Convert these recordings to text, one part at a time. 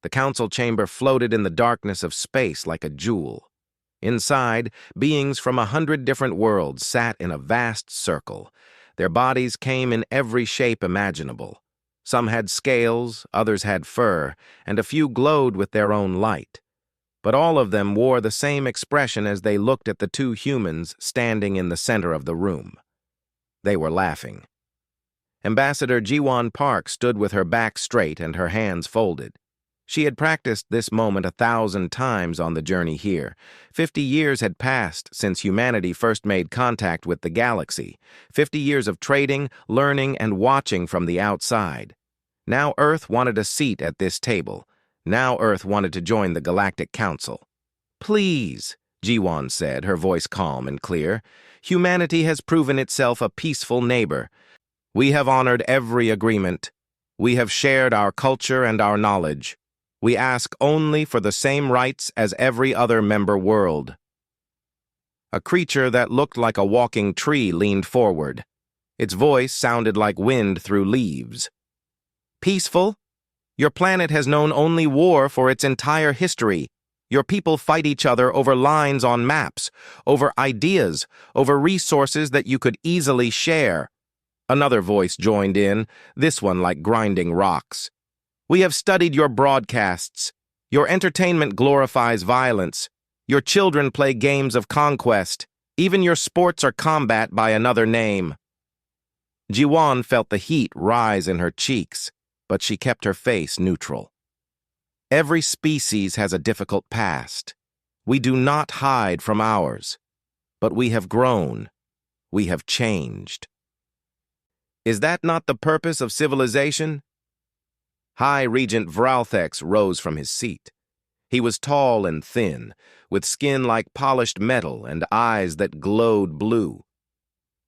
The council chamber floated in the darkness of space like a jewel. Inside, beings from 100 different worlds sat in a vast circle. Their bodies came in every shape imaginable. Some had scales, others had fur, and a few glowed with their own light. But all of them wore the same expression as they looked at the two humans standing in the center of the room. They were laughing. Ambassador Jiwon Park stood with her back straight and her hands folded. She had practiced this moment 1,000 times on the journey here. 50 years had passed since humanity first made contact with the galaxy. 50 years of trading, learning, and watching from the outside. Now Earth wanted a seat at this table. Now Earth wanted to join the Galactic Council. "Please," Jiwon said, her voice calm and clear. "Humanity has proven itself a peaceful neighbor. We have honored every agreement. We have shared our culture and our knowledge. We ask only for the same rights as every other member world." A creature that looked like a walking tree leaned forward. Its voice sounded like wind through leaves. "Peaceful? Your planet has known only war for its entire history. Your people fight each other over lines on maps, over ideas, over resources that you could easily share." Another voice joined in, this one like grinding rocks. "We have studied your broadcasts. Your entertainment glorifies violence. Your children play games of conquest. Even your sports are combat by another name." Jiwon felt the heat rise in her cheeks, but she kept her face neutral. Every species has a difficult past. We do not hide from ours. But we have grown. We have changed. Is that not the purpose of civilization? High Regent Vralthex rose from his seat. He was tall and thin, with skin like polished metal and eyes that glowed blue.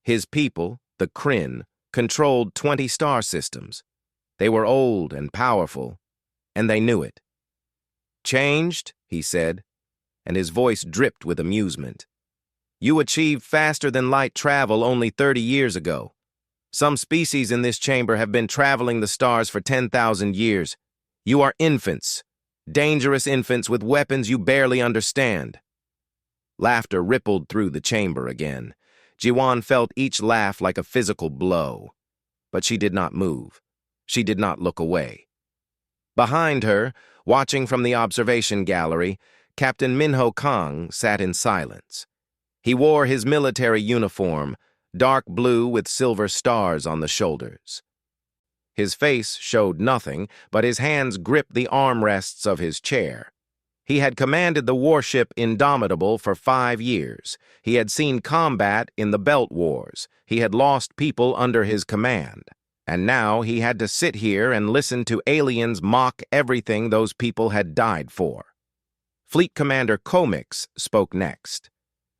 His people, the Kryn, controlled 20 star systems. They were old and powerful, and they knew it. "Changed," he said, and his voice dripped with amusement. "You achieved faster than light travel only 30 years ago. Some species in this chamber have been traveling the stars for 10,000 years. You are infants, dangerous infants with weapons you barely understand." Laughter rippled through the chamber again. Jiwon felt each laugh like a physical blow. But she did not move. She did not look away. Behind her, watching from the observation gallery, Captain Minho Kang sat in silence. He wore his military uniform, dark blue with silver stars on the shoulders. His face showed nothing, but his hands gripped the armrests of his chair. He had commanded the warship Indomitable for 5 years. He had seen combat in the Belt Wars. He had lost people under his command. And now he had to sit here and listen to aliens mock everything those people had died for. Fleet Commander Komix spoke next.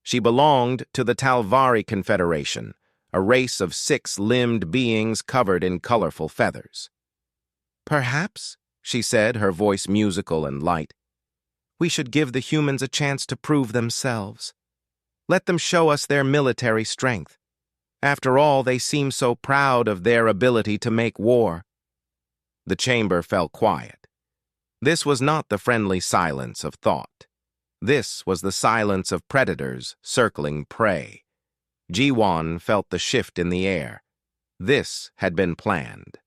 She belonged to the Talvari Confederation, a race of 6-limbed beings covered in colorful feathers. "Perhaps," she said, her voice musical and light, "we should give the humans a chance to prove themselves. Let them show us their military strength. After all, they seem so proud of their ability to make war." The chamber fell quiet. This was not the friendly silence of thought. This was the silence of predators circling prey. Jiwon felt the shift in the air. This had been planned.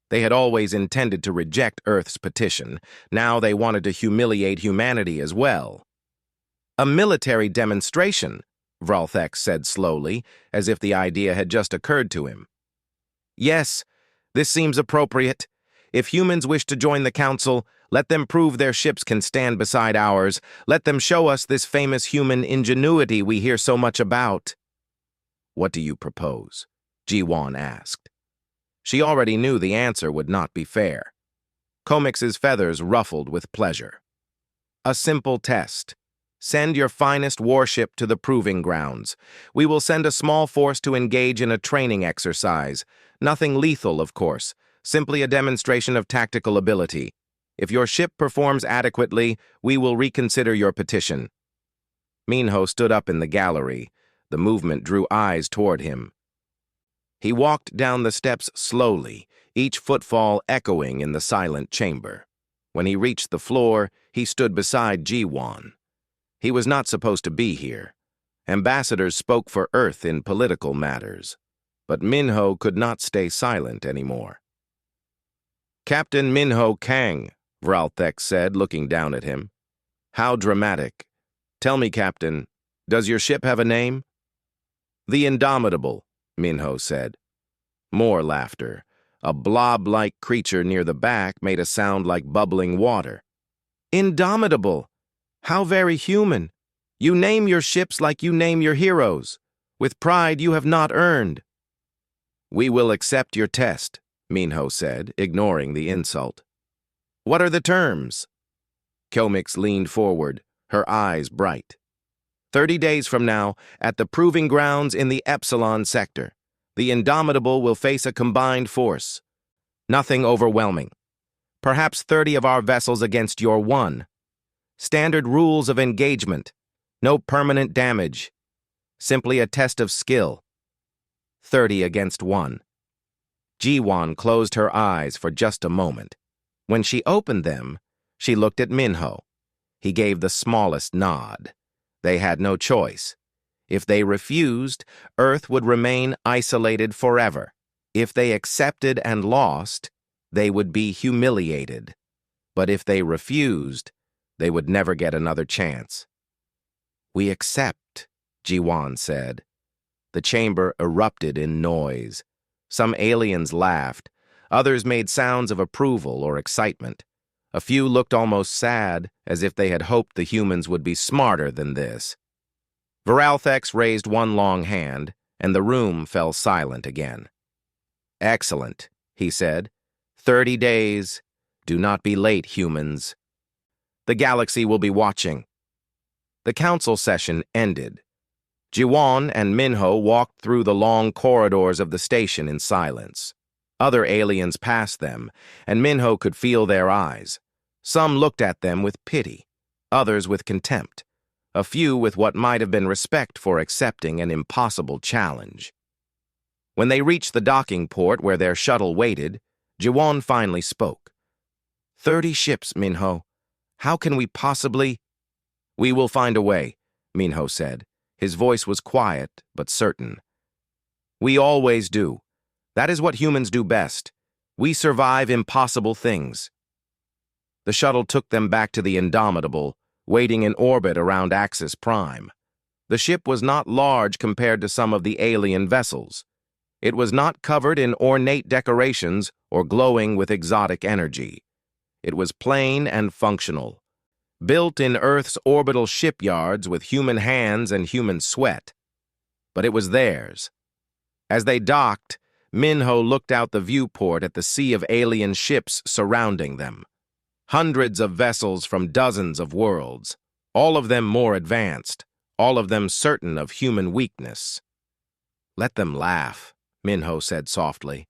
They had always intended to reject Earth's petition. Now they wanted to humiliate humanity as well. "A military demonstration," Vralthex said slowly, as if the idea had just occurred to him. "Yes, this seems appropriate. If humans wish to join the council, let them prove their ships can stand beside ours. Let them show us this famous human ingenuity we hear so much about." "What do you propose?" Jiwon asked. She already knew the answer would not be fair. Komix's feathers ruffled with pleasure. "A simple test. Send your finest warship to the proving grounds. We will send a small force to engage in a training exercise. Nothing lethal, of course. Simply a demonstration of tactical ability. If your ship performs adequately, we will reconsider your petition." Minho stood up in the gallery. The movement drew eyes toward him. He walked down the steps slowly, each footfall echoing in the silent chamber. When he reached the floor, he stood beside Ji-won. He was not supposed to be here. Ambassadors spoke for Earth in political matters. But Minho could not stay silent anymore. "Captain Minho Kang," Vralthek said, looking down at him. "How dramatic. Tell me, Captain, does your ship have a name?" "The Indomitable," Minho said. More laughter. A blob-like creature near the back made a sound like bubbling water. "Indomitable! How very human. You name your ships like you name your heroes, with pride you have not earned." "We will accept your test," Minho said, ignoring the insult. "What are the terms?" Kyomix leaned forward, her eyes bright. 30 days from now, at the proving grounds in the Epsilon sector, the Indomitable will face a combined force. Nothing overwhelming. Perhaps 30 of our vessels against your 1. Standard rules of engagement. No permanent damage. Simply a test of skill. 30 against 1. Ji-won closed her eyes for just a moment. When she opened them, she looked at Minho. He gave the smallest nod. They had no choice. If they refused, Earth would remain isolated forever. If they accepted and lost, they would be humiliated. But if they refused, they would never get another chance. "We accept," Ji-won said. The chamber erupted in noise. Some aliens laughed. Others made sounds of approval or excitement. A few looked almost sad, as if they had hoped the humans would be smarter than this. Vralthex raised one long hand, and the room fell silent again. "Excellent," he said. 30 days. Do not be late, humans. The galaxy will be watching." The council session ended. Ji-won and Minho walked through the long corridors of the station in silence. Other aliens passed them, and Minho could feel their eyes. Some looked at them with pity, others with contempt, a few with what might have been respect for accepting an impossible challenge. When they reached the docking port where their shuttle waited, Ji-won finally spoke. 30 ships, Minho. How can we possibly—" "We will find a way," Minho said. His voice was quiet, but certain. "We always do. That is what humans do best. We survive impossible things." The shuttle took them back to the Indomitable, waiting in orbit around Axis Prime. The ship was not large compared to some of the alien vessels. It was not covered in ornate decorations or glowing with exotic energy. It was plain and functional, built in Earth's orbital shipyards with human hands and human sweat. But it was theirs. As they docked, Minho looked out the viewport at the sea of alien ships surrounding them. Hundreds of vessels from dozens of worlds, all of them more advanced, all of them certain of human weakness. "Let them laugh," Minho said softly.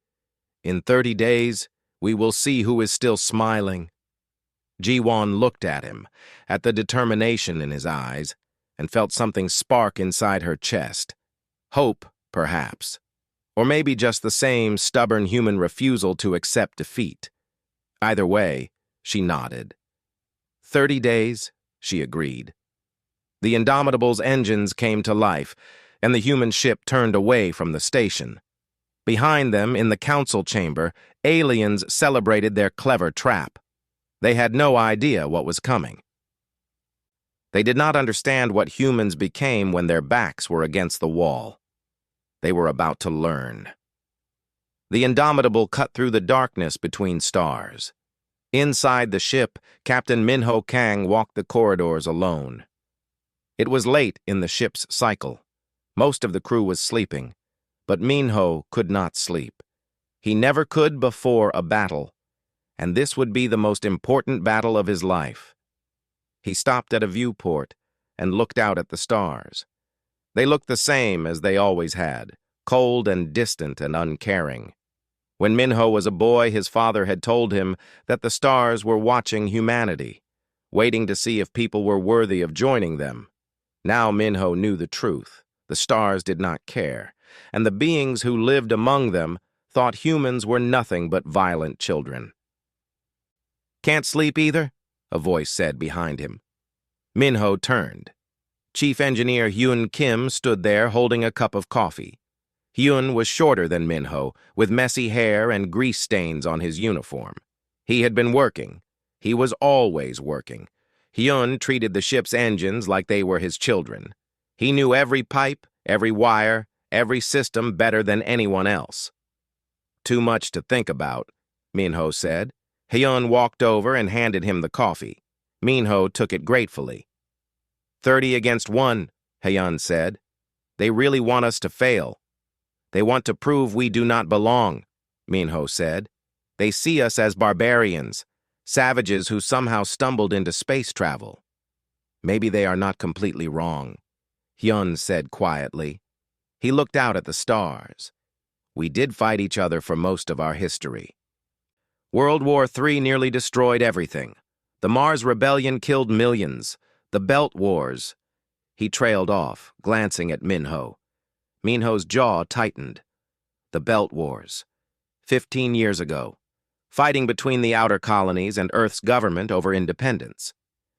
"In 30 days, we will see who is still smiling." Ji-won looked at him, at the determination in his eyes, and felt something spark inside her chest. Hope, perhaps. Or maybe just the same stubborn human refusal to accept defeat. Either way, she nodded. 30 days, she agreed. The Indomitable's engines came to life, and the human ship turned away from the station. Behind them, in the council chamber, aliens celebrated their clever trap. They had no idea what was coming. They did not understand what humans became when their backs were against the wall. They were about to learn. The Indomitable cut through the darkness between stars. Inside the ship, Captain Minho Kang walked the corridors alone. It was late in the ship's cycle. Most of the crew was sleeping, but Minho could not sleep. He never could before a battle, and this would be the most important battle of his life. He stopped at a viewport and looked out at the stars. They looked the same as they always had, cold and distant and uncaring. When Minho was a boy, his father had told him that the stars were watching humanity, waiting to see if people were worthy of joining them. Now Minho knew the truth. The stars did not care, and the beings who lived among them thought humans were nothing but violent children. Can't sleep either? A voice said behind him. Minho turned. Chief Engineer Hyun Kim stood there holding a cup of coffee. Hyun was shorter than Minho, with messy hair and grease stains on his uniform. He had been working. He was always working. Hyun treated the ship's engines like they were his children. He knew every pipe, every wire, every system better than anyone else. Too much to think about, Minho said. Hyun walked over and handed him the coffee. Minho took it gratefully. 30 against 1, Hyun said. They really want us to fail. They want to prove we do not belong, Minho said. They see us as barbarians, savages who somehow stumbled into space travel. Maybe they are not completely wrong, Hyun said quietly. He looked out at the stars. We did fight each other for most of our history. World War III nearly destroyed everything. The Mars Rebellion killed millions. The Belt Wars. He trailed off, glancing at Minho. Minho's jaw tightened. The Belt Wars. 15 years ago. Fighting between the outer colonies and Earth's government over independence.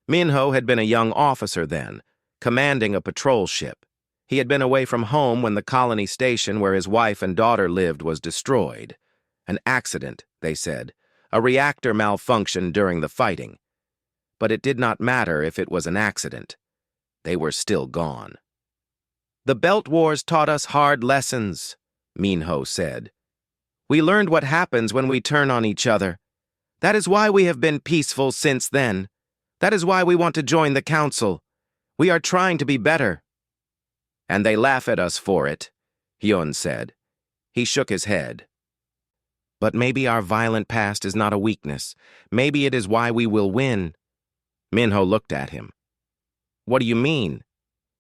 Minho had been a young officer then, commanding a patrol ship. He had been away from home when the colony station where his wife and daughter lived was destroyed. An accident, they said. A reactor malfunctioned during the fighting. But it did not matter if it was an accident. They were still gone. The Belt Wars taught us hard lessons, Minho said. We learned what happens when we turn on each other. That is why we have been peaceful since then. That is why we want to join the council. We are trying to be better. And they laugh at us for it, Hyun said. He shook his head. But maybe our violent past is not a weakness. Maybe it is why we will win. Minho looked at him. What do you mean?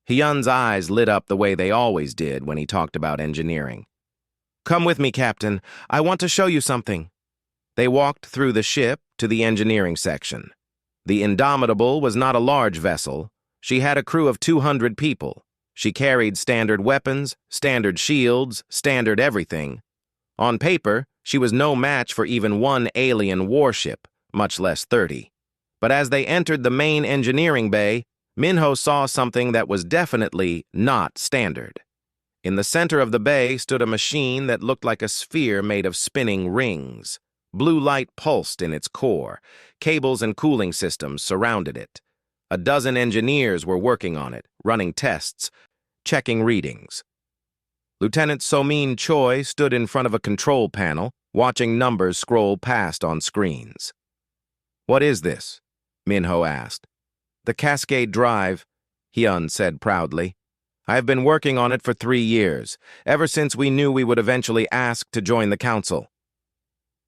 Hyun's eyes lit up the way they always did when he talked about engineering. Come with me, Captain. I want to show you something. They walked through the ship to the engineering section. The Indomitable was not a large vessel. She had a crew of 200 people. She carried standard weapons, standard shields, standard everything. On paper, she was no match for even one alien warship, much less 30. But as they entered the main engineering bay, Minho saw something that was definitely not standard. In the center of the bay stood a machine that looked like a sphere made of spinning rings. Blue light pulsed in its core. Cables and cooling systems surrounded it. A dozen engineers were working on it, running tests, checking readings. Lieutenant So-min Choi stood in front of a control panel, watching numbers scroll past on screens. What is this? Minho asked. The Cascade Drive, Hyun said proudly. I have been working on it for 3 years, ever since we knew we would eventually ask to join the council.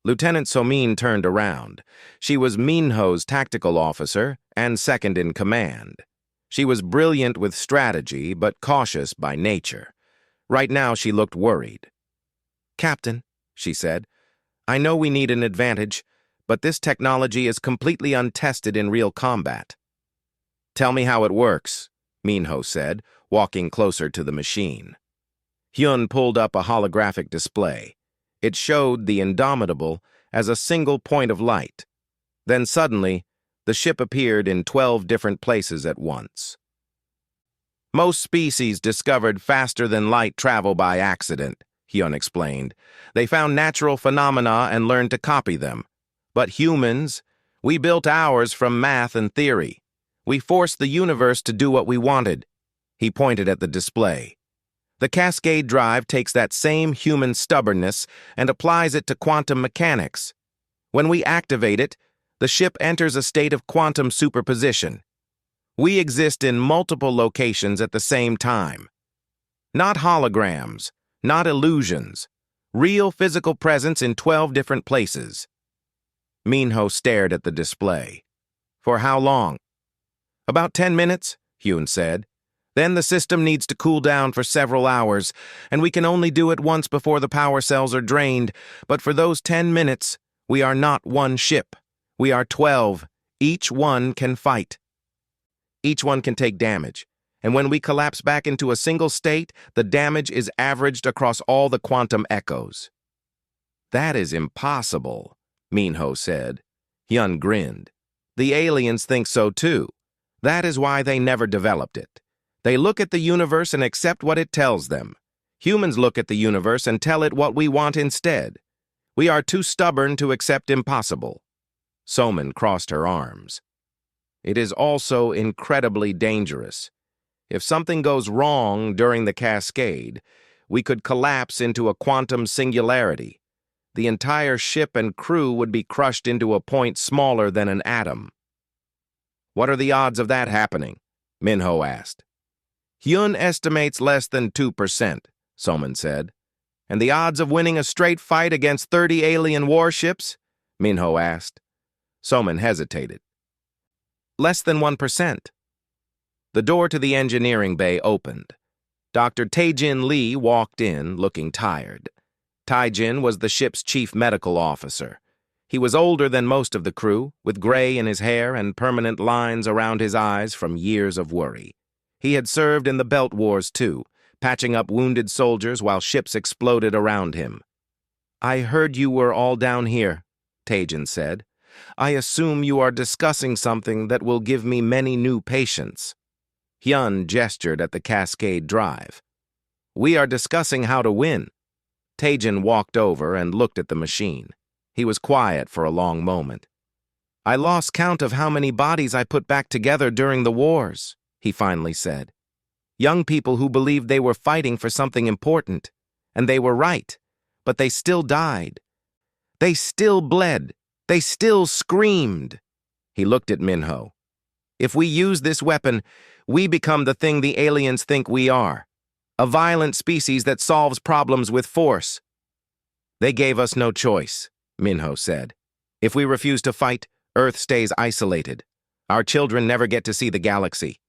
Lieutenant So-min turned around. She was Minho's tactical officer and second in command. She was brilliant with strategy, but cautious by nature. Right now she looked worried. Captain, she said, I know we need an advantage, but this technology is completely untested in real combat. Tell me how it works, Minho said, walking closer to the machine. Hyun pulled up a holographic display. It showed the Indomitable as a single point of light. Then suddenly, the ship appeared in 12 different places at once. Most species discovered faster-than-light travel by accident, Hyun explained. They found natural phenomena and learned to copy them. But humans, we built ours from math and theory. We forced the universe to do what we wanted. He pointed at the display. The Cascade Drive takes that same human stubbornness and applies it to quantum mechanics. When we activate it, the ship enters a state of quantum superposition. We exist in multiple locations at the same time. Not holograms, not illusions. Real physical presence in 12 different places. Minho stared at the display. For how long? About 10 minutes, Hyun said. Then the system needs to cool down for several hours, and we can only do it once before the power cells are drained. But for those 10 minutes, we are not one ship. We are 12. Each one can fight. Each one can take damage. And when we collapse back into a single state, the damage is averaged across all the quantum echoes. That is impossible, Minho said. Hyun grinned. The aliens think so too. That is why they never developed it. They look at the universe and accept what it tells them. Humans look at the universe and tell it what we want instead. We are too stubborn to accept impossible. Soman crossed her arms. It is also incredibly dangerous. If something goes wrong during the cascade, we could collapse into a quantum singularity. The entire ship and crew would be crushed into a point smaller than an atom. What are the odds of that happening? Minho asked. Hyun estimates less than 2%, Soman said. And the odds of winning a straight fight against 30 alien warships? Minho asked. Soman hesitated. Less than 1%. The door to the engineering bay opened. Dr. Tae-jin Lee walked in, looking tired. Tae-jin was the ship's chief medical officer. He was older than most of the crew, with gray in his hair and permanent lines around his eyes from years of worry. He had served in the Belt Wars too, patching up wounded soldiers while ships exploded around him. I heard you were all down here, Tae-jin said. I assume you are discussing something that will give me many new patients. Hyun gestured at the Cascade Drive. We are discussing how to win. Tae-jin walked over and looked at the machine. He was quiet for a long moment. I lost count of how many bodies I put back together during the wars, he finally said. Young people who believed they were fighting for something important. And they were right, but they still died. They still bled. They still screamed. He looked at Minho. If we use this weapon, we become the thing the aliens think we are. A violent species that solves problems with force. They gave us no choice, Minho said. If we refuse to fight, Earth stays isolated. Our children never get to see the galaxy.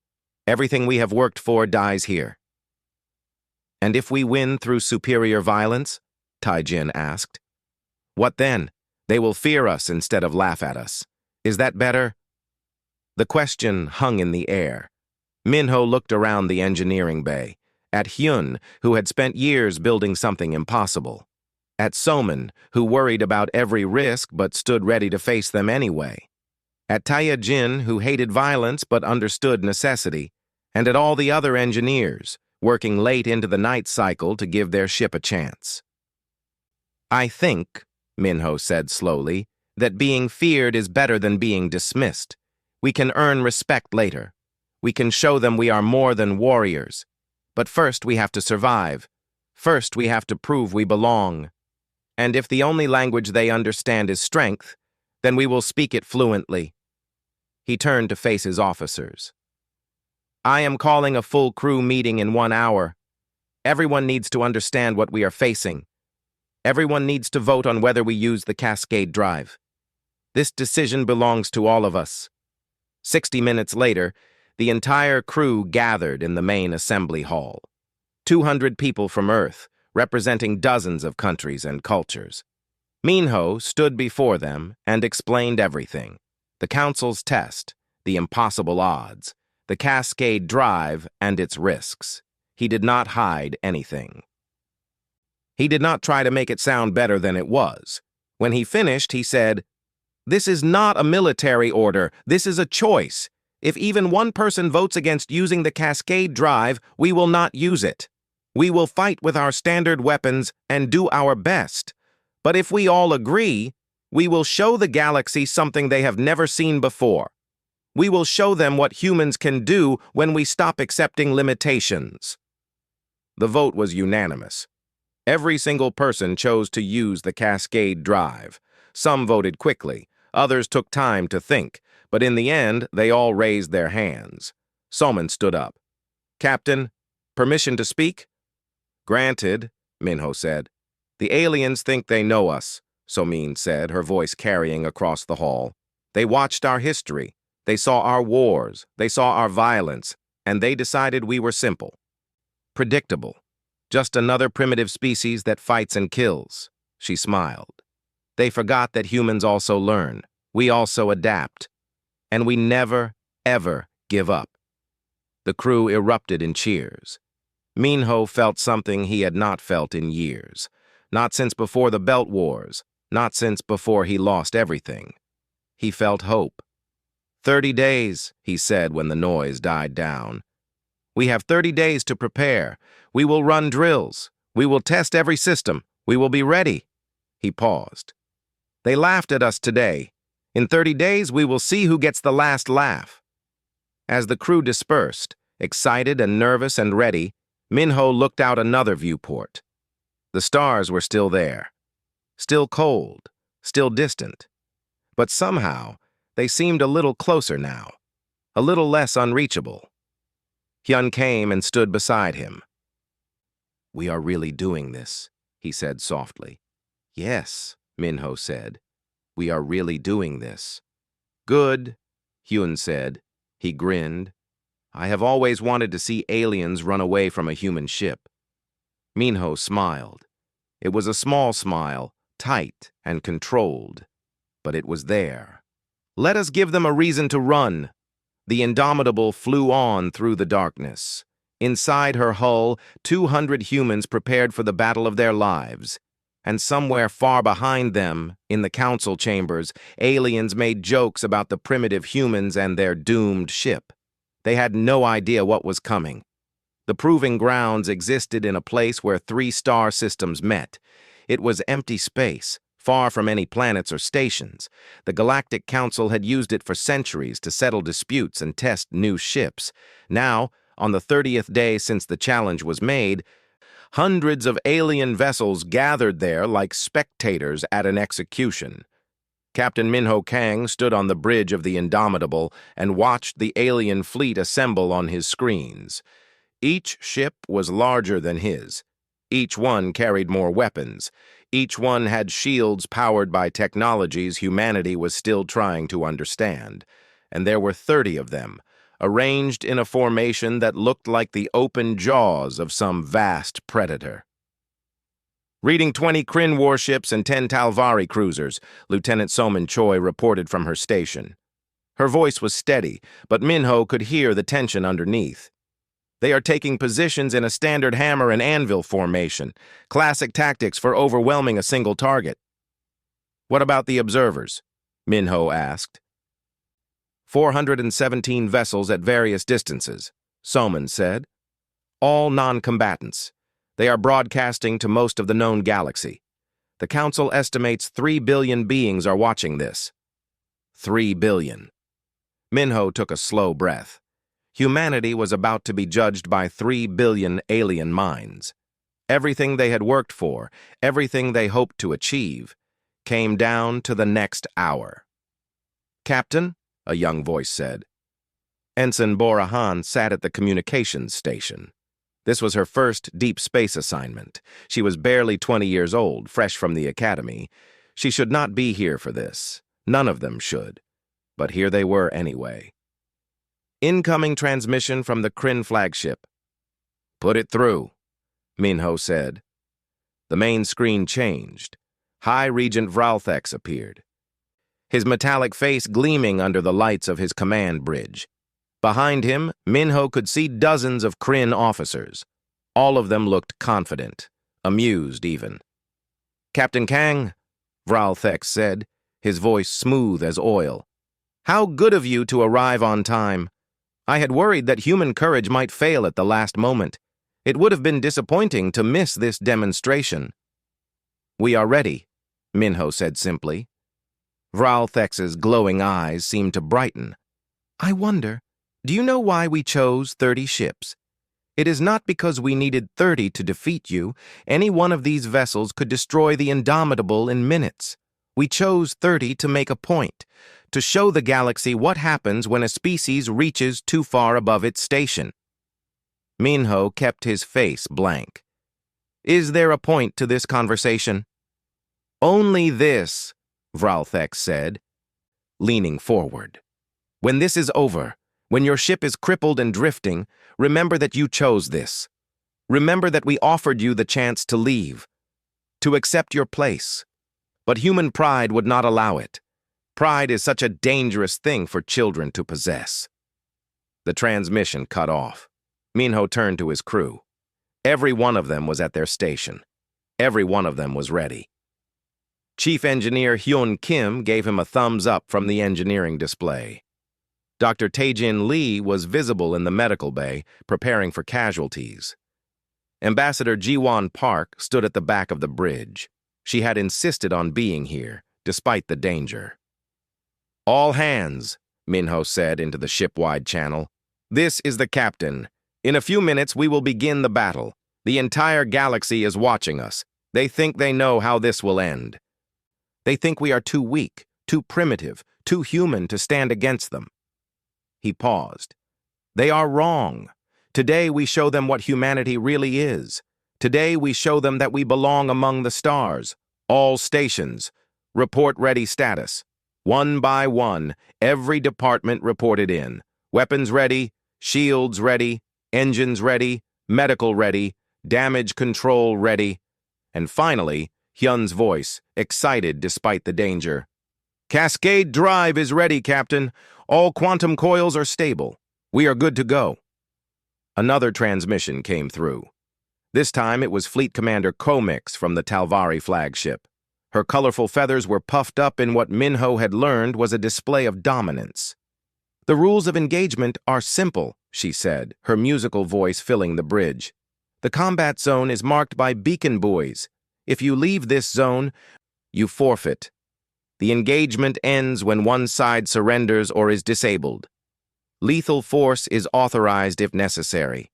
Everything we have worked for dies here. And if we win through superior violence? Tae-jin asked. What then? They will fear us instead of laugh at us. Is that better? The question hung in the air. Minho looked around the engineering bay, at Hyun, who had spent years building something impossible, at Soman, who worried about every risk but stood ready to face them anyway, at Tae-jin, who hated violence but understood necessity, and at all the other engineers, working late into the night cycle to give their ship a chance. I think, Minho said slowly, that being feared is better than being dismissed. We can earn respect later. We can show them we are more than warriors. But first we have to survive. First we have to prove we belong. And if the only language they understand is strength, then we will speak it fluently. He turned to face his officers. I am calling a full crew meeting in 1 hour. Everyone needs to understand what we are facing. Everyone needs to vote on whether we use the Cascade Drive. This decision belongs to all of us. 60 minutes later, the entire crew gathered in the main assembly hall. 200 people from Earth, representing dozens of countries and cultures. Minho stood before them and explained everything. The Council's test, the impossible odds, the Cascade Drive and its risks. He did not hide anything. He did not try to make it sound better than it was. When he finished, he said, This is not a military order. This is a choice. If even one person votes against using the Cascade Drive, we will not use it. We will fight with our standard weapons and do our best. But if we all agree, we will show the galaxy something they have never seen before. We will show them what humans can do when we stop accepting limitations. The vote was unanimous. Every single person chose to use the Cascade Drive. Some voted quickly, others took time to think, but in the end, they all raised their hands. Soman stood up. Captain, permission to speak? Granted, Minho said. The aliens think they know us, Somin said, her voice carrying across the hall. They watched our history. They saw our wars. They saw our violence. And they decided we were simple. Predictable. Just another primitive species that fights and kills. She smiled. They forgot that humans also learn. We also adapt. And we never, ever give up. The crew erupted in cheers. Minho felt something he had not felt in years. Not since before the Belt Wars. Not since before he lost everything. He felt hope. 30 days, he said when the noise died down. We have 30 days to prepare. We will run drills. We will test every system. We will be ready. He paused. They laughed at us today. In 30 days, we will see who gets the last laugh. As the crew dispersed, excited and nervous and ready, Minho looked out another viewport. The stars were still there. Still cold, still distant. But somehow, they seemed a little closer now, a little less unreachable. Hyun came and stood beside him. We are really doing this, he said softly. Yes, Minho said. We are really doing this. Good, Hyun said. He grinned. I have always wanted to see aliens run away from a human ship. Minho smiled. It was a small smile, tight and controlled, but it was there. Let us give them a reason to run. The Indomitable flew on through the darkness. Inside her hull, 200 humans prepared for the battle of their lives. And somewhere far behind them, in the council chambers, aliens made jokes about the primitive humans and their doomed ship. They had no idea what was coming. The proving grounds existed in a place where 3 star systems met. It was empty space, far from any planets or stations. The Galactic Council had used it for centuries to settle disputes and test new ships. Now, on the 30th day since the challenge was made, hundreds of alien vessels gathered there like spectators at an execution. Captain Minho Kang stood on the bridge of the Indomitable and watched the alien fleet assemble on his screens. Each ship was larger than his. Each one carried more weapons. Each one had shields powered by technologies humanity was still trying to understand. And there were 30 of them, arranged in a formation that looked like the open jaws of some vast predator. Reading 20 Kryn warships and 10 Talvari cruisers, Lieutenant Soman Choi reported from her station. Her voice was steady, but Minho could hear the tension underneath. They are taking positions in a standard hammer and anvil formation, classic tactics for overwhelming a single target. What about the observers? Minho asked. 417 vessels at various distances, Soman said. All non-combatants. They are broadcasting to most of the known galaxy. The Council estimates 3 billion beings are watching this. 3 billion. Minho took a slow breath. Humanity was about to be judged by 3 billion alien minds. Everything they had worked for, everything they hoped to achieve, came down to the next hour. Captain, a young voice said. Ensign Borahan sat at the communications station. This was her first deep space assignment. She was barely 20 years old, fresh from the academy. She should not be here for this. None of them should. But here they were anyway. Incoming transmission from the Kryn flagship. Put it through, Minho said. The main screen changed. High Regent Vralthex appeared, his metallic face gleaming under the lights of his command bridge. Behind him, Minho could see dozens of Kryn officers. All of them looked confident, amused even. Captain Kang, Vralthex said, his voice smooth as oil. How good of you to arrive on time. I had worried that human courage might fail at the last moment. It would have been disappointing to miss this demonstration. We are ready, Minho said simply. Vralthex's glowing eyes seemed to brighten. I wonder, do you know why we chose 30 ships? It is not because we needed 30 to defeat you. Any one of these vessels could destroy the Indomitable in minutes. We chose 30 to make a point, to show the galaxy what happens when a species reaches too far above its station. Minho kept his face blank. Is there a point to this conversation? Only this, Vralthex said, leaning forward. When this is over, when your ship is crippled and drifting, remember that you chose this. Remember that we offered you the chance to leave, to accept your place. But human pride would not allow it. Pride is such a dangerous thing for children to possess. The transmission cut off. Minho turned to his crew. Every one of them was at their station. Every one of them was ready. Chief Engineer Hyun Kim gave him a thumbs up from the engineering display. Dr. Taejin Lee was visible in the medical bay, preparing for casualties. Ambassador Jiwon Park stood at the back of the bridge. She had insisted on being here, despite the danger. "All hands," Minho said into the ship-wide channel. "This is the captain. In a few minutes, we will begin the battle. The entire galaxy is watching us. They think they know how this will end. They think we are too weak, too primitive, too human to stand against them." He paused. "They are wrong. Today we show them what humanity really is. Today we show them that we belong among the stars. All stations. Report ready status. One by one, every department reported in. Weapons ready, shields ready, engines ready, medical ready, damage control ready." And finally, Hyun's voice, excited despite the danger. "Cascade drive is ready, Captain. All quantum coils are stable. We are good to go." Another transmission came through. This time it was Fleet Commander Komix from the Talvari flagship. Her colorful feathers were puffed up in what Minho had learned was a display of dominance. "The rules of engagement are simple," she said, her musical voice filling the bridge. "The combat zone is marked by beacon buoys. If you leave this zone, you forfeit. The engagement ends when one side surrenders or is disabled. Lethal force is authorized if necessary.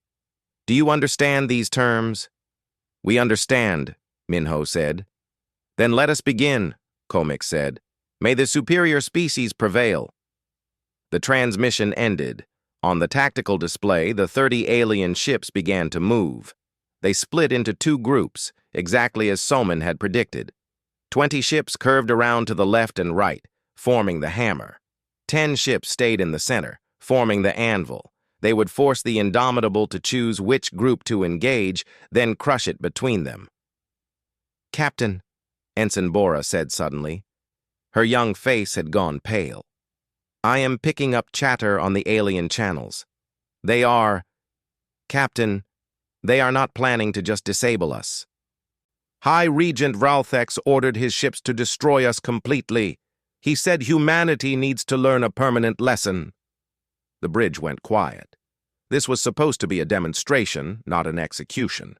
Do you understand these terms?" "We understand," Minho said. "Then let us begin," Komix said. "May the superior species prevail." The transmission ended. On the tactical display, the 30 alien ships began to move. They split into two groups, exactly as Soman had predicted. 20 ships curved around to the left and right, forming the hammer. 10 ships stayed in the center, forming the anvil. They would force the Indomitable to choose which group to engage, then crush it between them. "Captain," Ensign Bora said suddenly. Her young face had gone pale. "I am picking up chatter on the alien channels. They are... Captain, they are not planning to just disable us. High Regent Vralthex ordered his ships to destroy us completely. He said humanity needs to learn a permanent lesson." The bridge went quiet. This was supposed to be a demonstration, not an execution.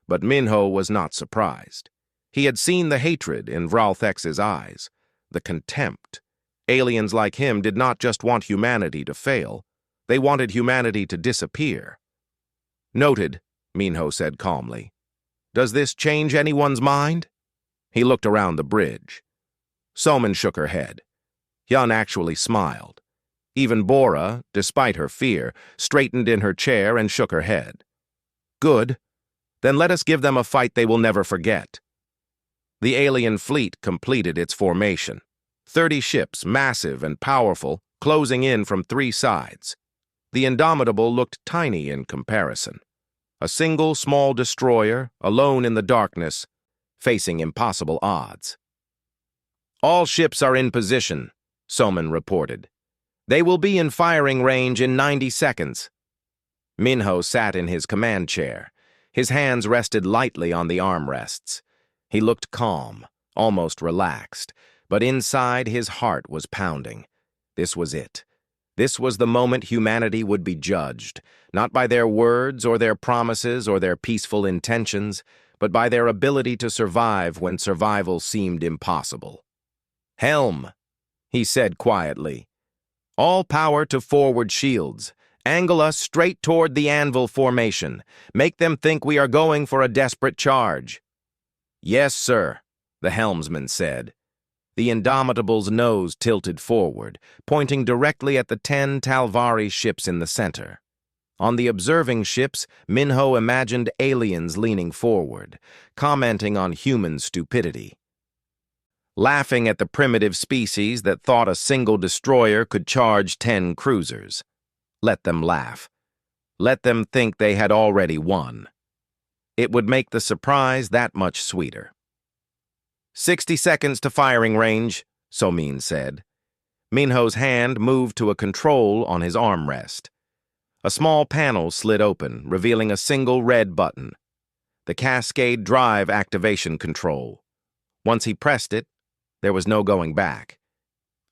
But Minho was not surprised. He had seen the hatred in Vralthex's eyes, the contempt. Aliens like him did not just want humanity to fail. They wanted humanity to disappear. "Noted," Minho said calmly. "Does this change anyone's mind?" He looked around the bridge. Soman shook her head. Hyun actually smiled. Even Bora, despite her fear, straightened in her chair and shook her head. "Good. Then let us give them a fight they will never forget." The alien fleet completed its formation. 30 ships, massive and powerful, closing in from 3 sides. The Indomitable looked tiny in comparison. A single small destroyer, alone in the darkness, facing impossible odds. "All ships are in position," Soman reported. "They will be in firing range in 90 seconds. Minho sat in his command chair. His hands rested lightly on the armrests. He looked calm, almost relaxed, but inside his heart was pounding. This was it. This was the moment humanity would be judged, not by their words or their promises or their peaceful intentions, but by their ability to survive when survival seemed impossible. "Helm," he said quietly. "All power to forward shields. Angle us straight toward the anvil formation. Make them think we are going for a desperate charge." "Yes, sir," the helmsman said. The Indomitable's nose tilted forward, pointing directly at the 10 Talvari ships in the center. On the observing ships, Minho imagined aliens leaning forward, commenting on human stupidity. Laughing at the primitive species that thought a single destroyer could charge 10 cruisers. Let them laugh. Let them think they had already won. It would make the surprise that much sweeter. 60 seconds to firing range, Somin said. Minho's hand moved to a control on his armrest. A small panel slid open, revealing a single red button. The Cascade Drive activation control. Once he pressed it, There was no going back.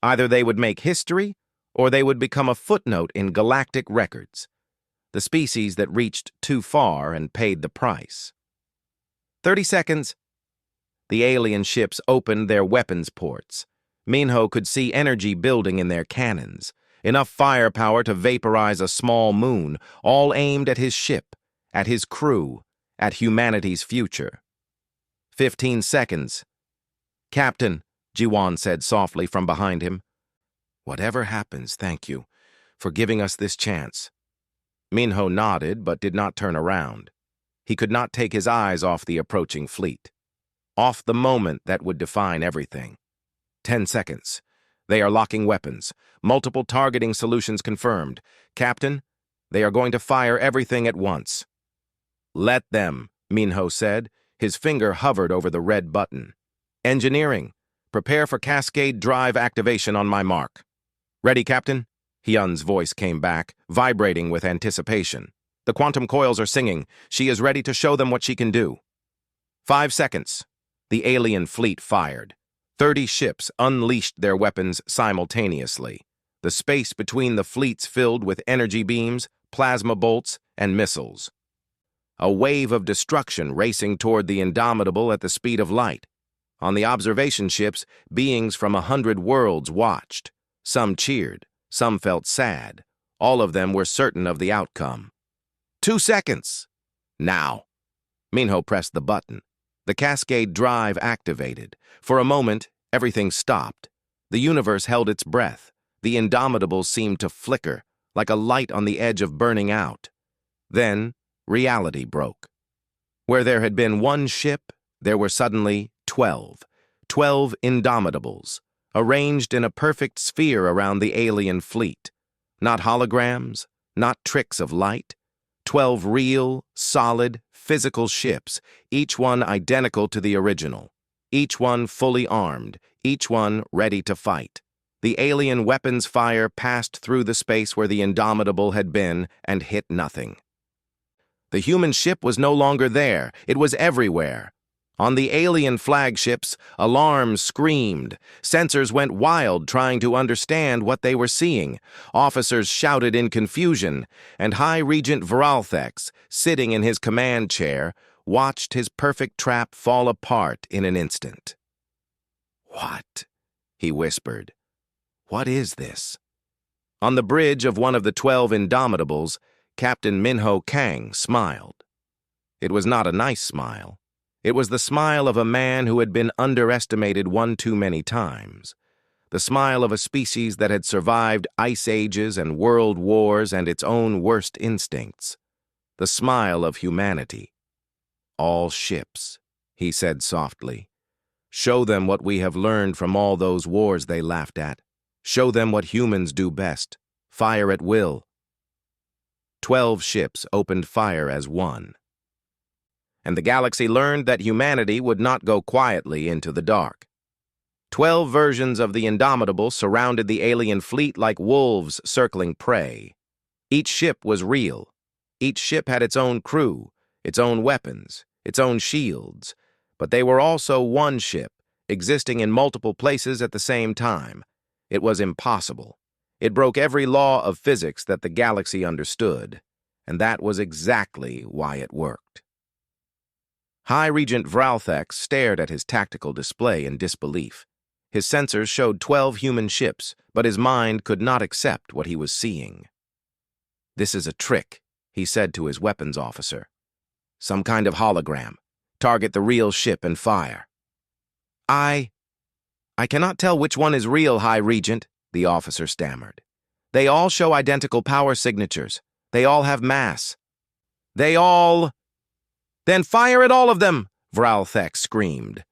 Either they would make history, or they would become a footnote in galactic records, the species that reached too far and paid the price. 30 seconds. The alien ships opened their weapons ports. Minho could see energy building in their cannons, enough firepower to vaporize a small moon, all aimed at his ship, at his crew, at humanity's future. 15 seconds. "Captain," Jiwan said softly from behind him. "Whatever happens, thank you for giving us this chance." Minho nodded but did not turn around. He could not take his eyes off the approaching fleet, off the moment that would define everything. 10 seconds. They are locking weapons. Multiple targeting solutions confirmed. "Captain, they are going to fire everything at once." "Let them," Minho said. His finger hovered over the red button. "Engineering, prepare for cascade drive activation on my mark." "Ready, Captain?" Hyun's voice came back, vibrating with anticipation. "The quantum coils are singing. She is ready to show them what she can do." 5 seconds. The alien fleet fired. 30 ships unleashed their weapons simultaneously. The space between the fleets filled with energy beams, plasma bolts, and missiles. A wave of destruction racing toward the Indomitable at the speed of light. On the observation ships, beings from 100 worlds watched. Some cheered, some felt sad. All of them were certain of the outcome. 2 seconds. Now. Minho pressed the button. The cascade drive activated. For a moment, everything stopped. The universe held its breath. The Indomitable seemed to flicker, like a light on the edge of burning out. Then, reality broke. Where there had been one ship, there were suddenly 12. 12 Indomitables, arranged in a perfect sphere around the alien fleet. Not holograms, not tricks of light. 12 real, solid, physical ships, each one identical to the original. Each one fully armed, each one ready to fight. The alien weapons fire passed through the space where the Indomitable had been and hit nothing. The human ship was no longer there. It was everywhere. On the alien flagships, alarms screamed. Sensors went wild trying to understand what they were seeing. Officers shouted in confusion, and High Regent Vralthex, sitting in his command chair, watched his perfect trap fall apart in an instant. "What?" he whispered. "What is this?" On the bridge of one of the 12 Indomitables, Captain Minho Kang smiled. It was not a nice smile. It was the smile of a man who had been underestimated one too many times. The smile of a species that had survived ice ages and world wars and its own worst instincts. The smile of humanity. "All ships," he said softly. "Show them what we have learned from all those wars they laughed at. Show them what humans do best. Fire at will." 12 ships opened fire as one. And the galaxy learned that humanity would not go quietly into the dark. 12 versions of the Indomitable surrounded the alien fleet like wolves circling prey. Each ship was real. Each ship had its own crew, its own weapons, its own shields. But they were also one ship, existing in multiple places at the same time. It was impossible. It broke every law of physics that the galaxy understood. And that was exactly why it worked. High Regent Vralthex stared at his tactical display in disbelief. His sensors showed 12 human ships, but his mind could not accept what he was seeing. "This is a trick," he said to his weapons officer. "Some kind of hologram. Target the real ship and fire." I cannot tell which one is real, High Regent," the officer stammered. "They all show identical power signatures. They all have mass. They all—" "Then fire at all of them!" Vralthex screamed.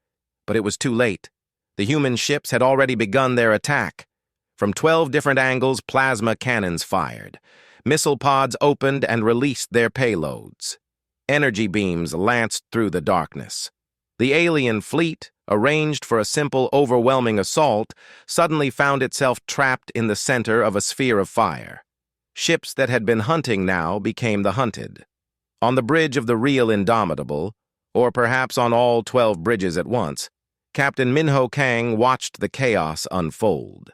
But it was too late. The human ships had already begun their attack. From 12 different angles, plasma cannons fired. Missile pods opened and released their payloads. Energy beams lanced through the darkness. The alien fleet, arranged for a simple, overwhelming assault, suddenly found itself trapped in the center of a sphere of fire. Ships that had been hunting now became the hunted. On the bridge of the real Indomitable, or perhaps on all 12 bridges at once, Captain Minho Kang watched the chaos unfold.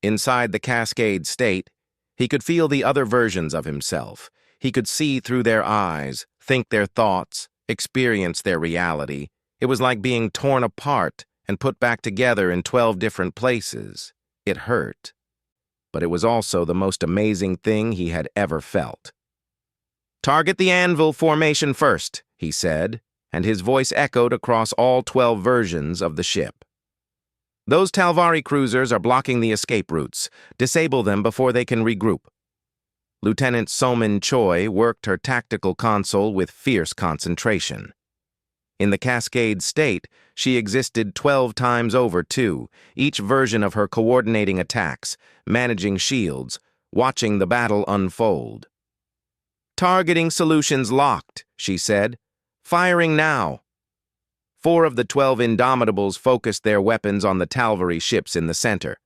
Inside the Cascade state, he could feel the other versions of himself. He could see through their eyes, think their thoughts, experience their reality. It was like being torn apart and put back together in 12 different places. It hurt. But it was also the most amazing thing he had ever felt. "Target the anvil formation first," he said, and his voice echoed across all 12 versions of the ship. "Those Talvari cruisers are blocking the escape routes. Disable them before they can regroup." Lieutenant Somin Choi worked her tactical console with fierce concentration. In the Cascade state, she existed 12 times over too, each version of her coordinating attacks, managing shields, watching the battle unfold. "Targeting solutions locked," she said. "Firing now." 4 of the 12 Indomitables focused their weapons on the Talvari ships in the center.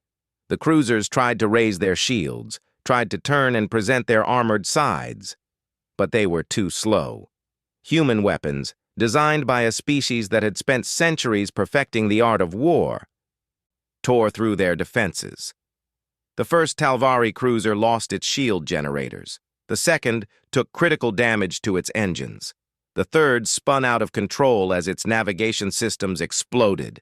The cruisers tried to raise their shields, tried to turn and present their armored sides. But they were too slow. Human weapons, designed by a species that had spent centuries perfecting the art of war, tore through their defenses. The first Talvari cruiser lost its shield generators. The second took critical damage to its engines. The third spun out of control as its navigation systems exploded.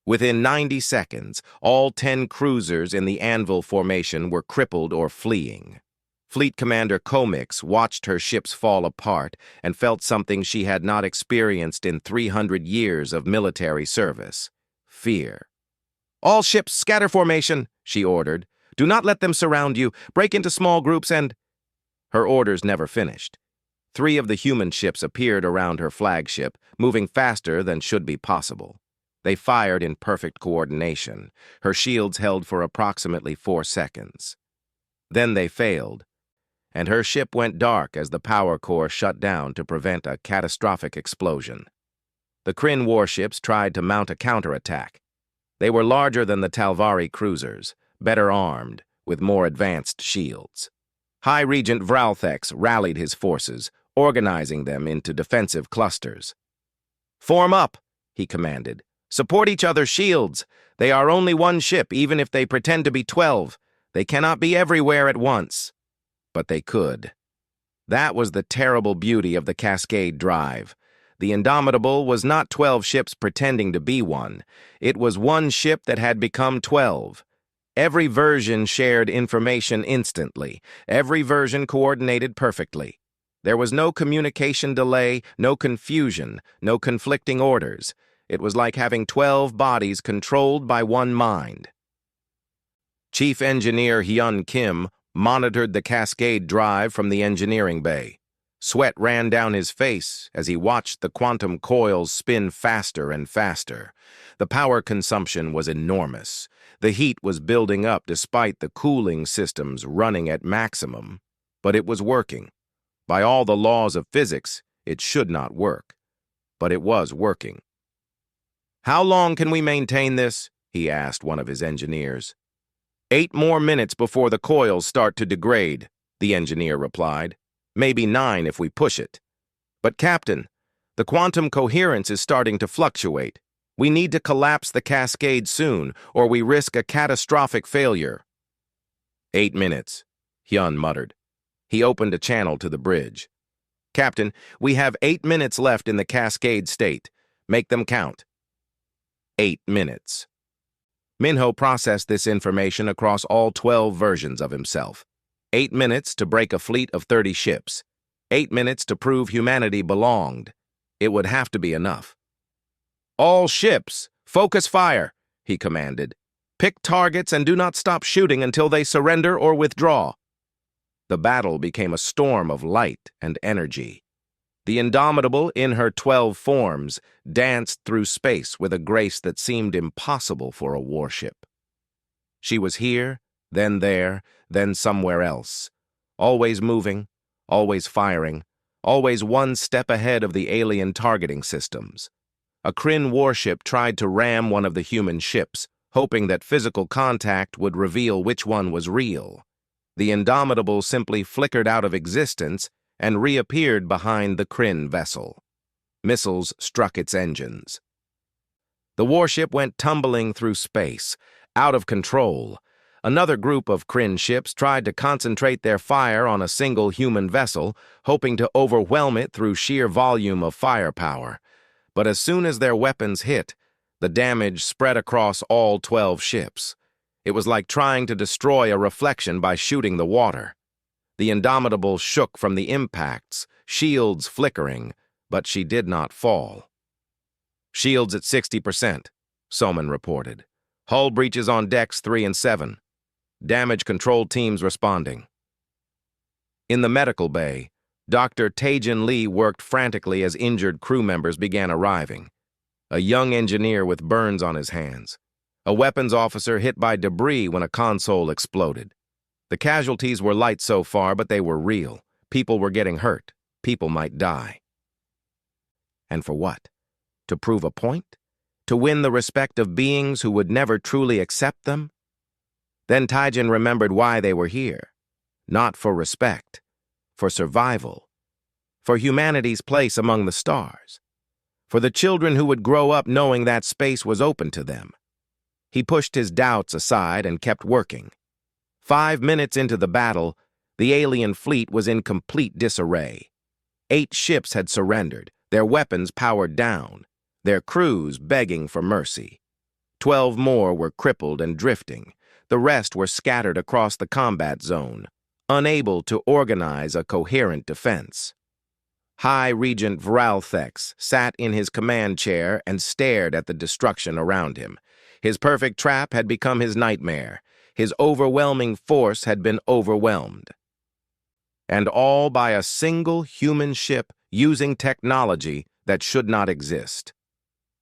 Within 90 seconds, all 10 cruisers in the Anvil formation were crippled or fleeing. Fleet Commander Komix watched her ships fall apart and felt something she had not experienced in 300 years of military service: fear. "All ships scatter formation," she ordered. "Do not let them surround you. Break into small groups and—" Her orders never finished. 3 of the human ships appeared around her flagship, moving faster than should be possible. They fired in perfect coordination. Her shields held for approximately 4 seconds. Then they failed, and her ship went dark as the power core shut down to prevent a catastrophic explosion. The Kryn warships tried to mount a counterattack. They were larger than the Talvari cruisers, better armed, with more advanced shields. High Regent Vralthex rallied his forces, organizing them into defensive clusters. "Form up," he commanded. "Support each other's shields. They are only one ship, even if they pretend to be 12. They cannot be everywhere at once." But they could. That was the terrible beauty of the Cascade Drive. The Indomitable was not 12 ships pretending to be one. It was one ship that had become 12. Every version shared information instantly. Every version coordinated perfectly. There was no communication delay, no confusion, no conflicting orders. It was like having 12 bodies controlled by one mind. Chief Engineer Hyun Kim monitored the Cascade Drive from the engineering bay. Sweat ran down his face as he watched the quantum coils spin faster and faster. The power consumption was enormous. The heat was building up despite the cooling systems running at maximum. But it was working. By all the laws of physics, it should not work. But it was working. "How long can we maintain this?" he asked one of his engineers. 8 more minutes before the coils start to degrade," the engineer replied. "Maybe 9 if we push it." "But Captain, the quantum coherence is starting to fluctuate. We need to collapse the Cascade soon, or we risk a catastrophic failure." 8 minutes, Hyun muttered. He opened a channel to the bridge. "Captain, we have 8 minutes left in the Cascade state. Make them count." 8 minutes. Minho processed this information across all 12 versions of himself. 8 minutes to break a fleet of 30 ships. 8 minutes to prove humanity belonged. It would have to be enough. "All ships, focus fire," he commanded. "Pick targets and do not stop shooting until they surrender or withdraw." The battle became a storm of light and energy. The Indomitable, in her 12 forms, danced through space with a grace that seemed impossible for a warship. She was here, then there, then somewhere else, always moving, always firing, always one step ahead of the alien targeting systems. A Kryn warship tried to ram one of the human ships, hoping that physical contact would reveal which one was real. The Indomitable simply flickered out of existence and reappeared behind the Kryn vessel. Missiles struck its engines. The warship went tumbling through space, out of control. Another group of Kryn ships tried to concentrate their fire on a single human vessel, hoping to overwhelm it through sheer volume of firepower. But as soon as their weapons hit, the damage spread across all 12 ships. It was like trying to destroy a reflection by shooting the water. The Indomitable shook from the impacts, shields flickering, but she did not fall. "Shields at 60%, Soman reported. "Hull breaches on decks 3 and 7. Damage control teams responding." In the medical bay, Dr. Taejin Lee worked frantically as injured crew members began arriving. A young engineer with burns on his hands. A weapons officer hit by debris when a console exploded. The casualties were light so far, but they were real. People were getting hurt. People might die. And for what? To prove a point? To win the respect of beings who would never truly accept them? Then Taijin remembered why they were here. Not for respect, for survival, for humanity's place among the stars, for the children who would grow up knowing that space was open to them. He pushed his doubts aside and kept working. 5 minutes into the battle, the alien fleet was in complete disarray. 8 ships had surrendered, their weapons powered down, their crews begging for mercy. 12 more were crippled and drifting. The rest were scattered across the combat zone, unable to organize a coherent defense. High Regent Vralthex sat in his command chair and stared at the destruction around him. His perfect trap had become his nightmare. His overwhelming force had been overwhelmed. And all by a single human ship using technology that should not exist.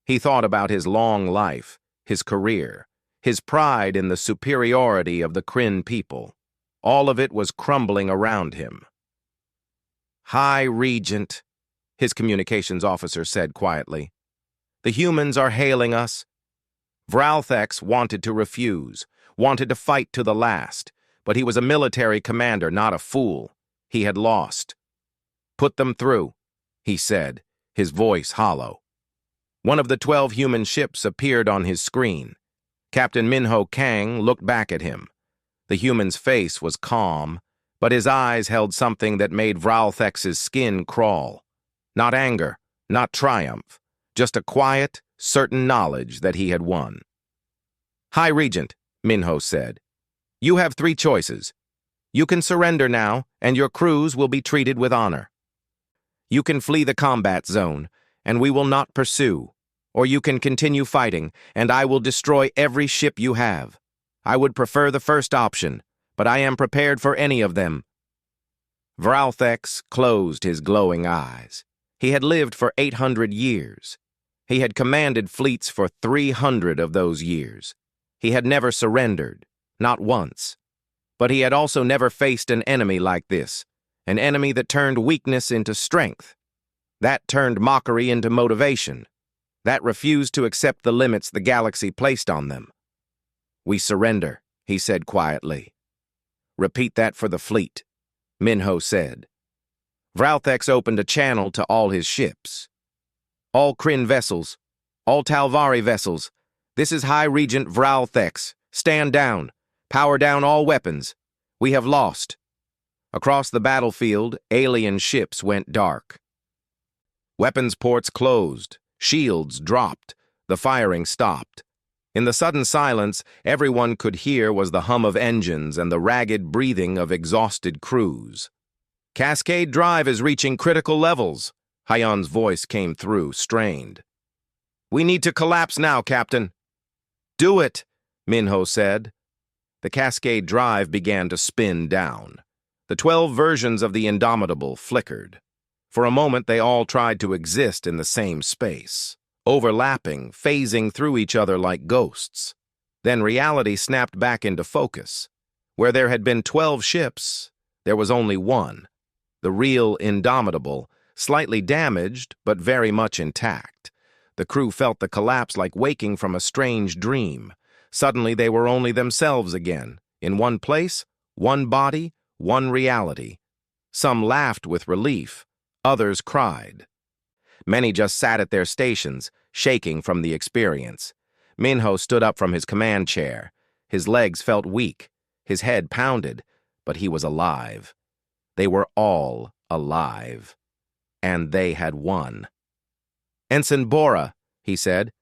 He thought about his long life, his career, his pride in the superiority of the Kryn people. All of it was crumbling around him. "High Regent," his communications officer said quietly. "The humans are hailing us." Vralthex wanted to refuse, wanted to fight to the last, but he was a military commander, not a fool. He had lost. "Put them through," he said, his voice hollow. One of the 12 human ships appeared on his screen. Captain Minho Kang looked back at him. The human's face was calm, but his eyes held something that made Vralthex's skin crawl. Not anger, not triumph, just a quiet, certain knowledge that he had won. "High Regent," Minho said, "you have 3 choices. You can surrender now, and your crews will be treated with honor. You can flee the combat zone, and we will not pursue. Or you can continue fighting, and I will destroy every ship you have. I would prefer the first option, but I am prepared for any of them." Vralthex closed his glowing eyes. He had lived for 800 years. He had commanded fleets for 300 of those years. He had never surrendered, not once. But he had also never faced an enemy like this, an enemy that turned weakness into strength, that turned mockery into motivation, that refused to accept the limits the galaxy placed on them. "We surrender," he said quietly. "Repeat that for the fleet," Minho said. Vralthex opened a channel to all his ships. "All Kryn vessels, all Talvari vessels, this is High Regent Vralthex. Stand down. Power down all weapons. We have lost." Across the battlefield, alien ships went dark. Weapons ports closed. Shields dropped. The firing stopped. In the sudden silence, everyone could hear was the hum of engines and the ragged breathing of exhausted crews. "Cascade drive is reaching critical levels," Hyun's voice came through, strained. "We need to collapse now, Captain." "Do it," Minho said. The Cascade drive began to spin down. The 12 versions of the Indomitable flickered. For a moment, they all tried to exist in the same space, overlapping, phasing through each other like ghosts. Then reality snapped back into focus. Where there had been 12 ships, there was only one. The real Indomitable, slightly damaged, but very much intact. The crew felt the collapse like waking from a strange dream. Suddenly they were only themselves again, in one place, one body, one reality. Some laughed with relief, others cried. Many just sat at their stations, shaking from the experience. Minho stood up from his command chair. His legs felt weak, his head pounded, but he was alive. They were all alive. And they had won. "Ensign Bora," he said,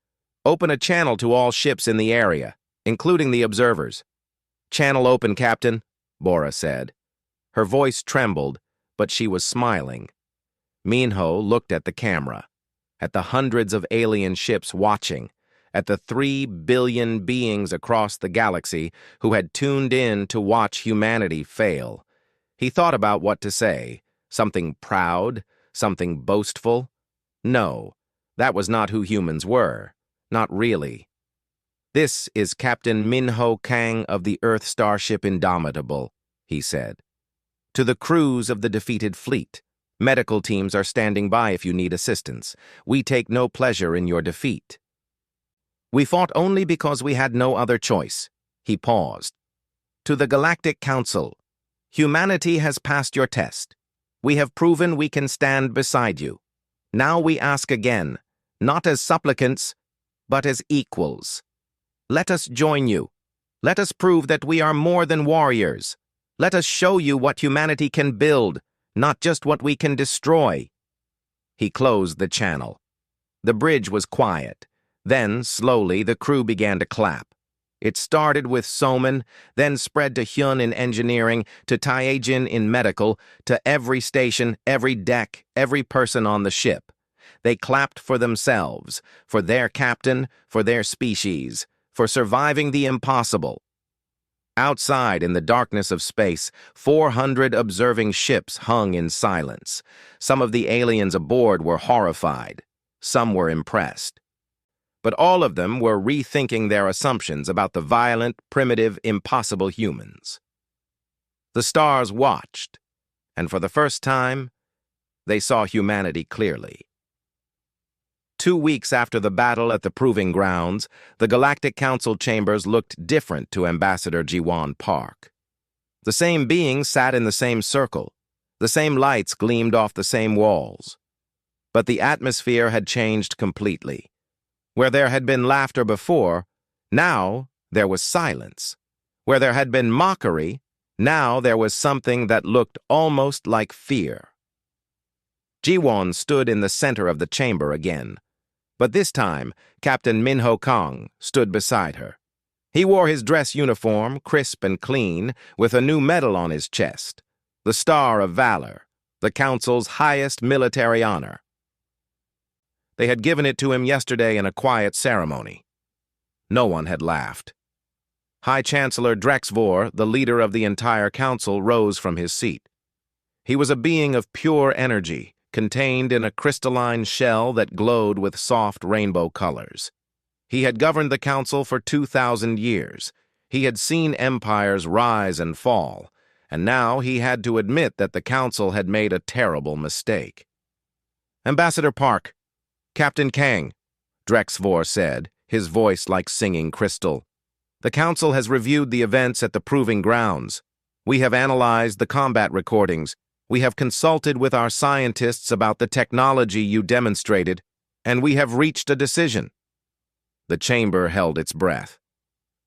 "open a channel to all ships in the area, including the observers." "Channel open, Captain," Bora said. Her voice trembled, but she was smiling. Minho looked at the camera, at the hundreds of alien ships watching, at the 3 billion beings across the galaxy who had tuned in to watch humanity fail. He thought about what to say, something proud, something boastful. No, that was not who humans were, not really. "This is Captain Minho Kang of the Earth Starship Indomitable," he said. "To the crews of the defeated fleet, medical teams are standing by if you need assistance. We take no pleasure in your defeat. We fought only because we had no other choice." He paused. "To the Galactic Council, humanity has passed your test. We have proven we can stand beside you. Now we ask again, not as supplicants, but as equals. Let us join you. Let us prove that we are more than warriors. Let us show you what humanity can build, not just what we can destroy." He closed the channel. The bridge was quiet. Then, slowly, the crew began to clap. It started with Soman, then spread to Hyun in engineering, to Taejin in medical, to every station, every deck, every person on the ship. They clapped for themselves, for their captain, for their species, for surviving the impossible. Outside, in the darkness of space, 400 observing ships hung in silence. Some of the aliens aboard were horrified. Some were impressed. But all of them were rethinking their assumptions about the violent, primitive, impossible humans. The stars watched, and for the first time, they saw humanity clearly. 2 weeks after the battle at the Proving Grounds, the Galactic Council chambers looked different to Ambassador Jiwon Park. The same beings sat in the same circle. The same lights gleamed off the same walls. But the atmosphere had changed completely. Where there had been laughter before, now there was silence. Where there had been mockery, now there was something that looked almost like fear. Jiwon stood in the center of the chamber again. But this time, Captain Minho Kang stood beside her. He wore his dress uniform, crisp and clean, with a new medal on his chest, the Star of Valor, the Council's highest military honor. They had given it to him yesterday in a quiet ceremony. No one had laughed. High Chancellor Drexvor, the leader of the entire council, rose from his seat. He was a being of pure energy, contained in a crystalline shell that glowed with soft rainbow colors. He had governed the council for 2,000 years. He had seen empires rise and fall, and now he had to admit that the council had made a terrible mistake. "Ambassador Park, Captain Kang," Drexvor said, his voice like singing crystal. "The Council has reviewed the events at the Proving Grounds. We have analyzed the combat recordings. We have consulted with our scientists about the technology you demonstrated, and we have reached a decision." The chamber held its breath.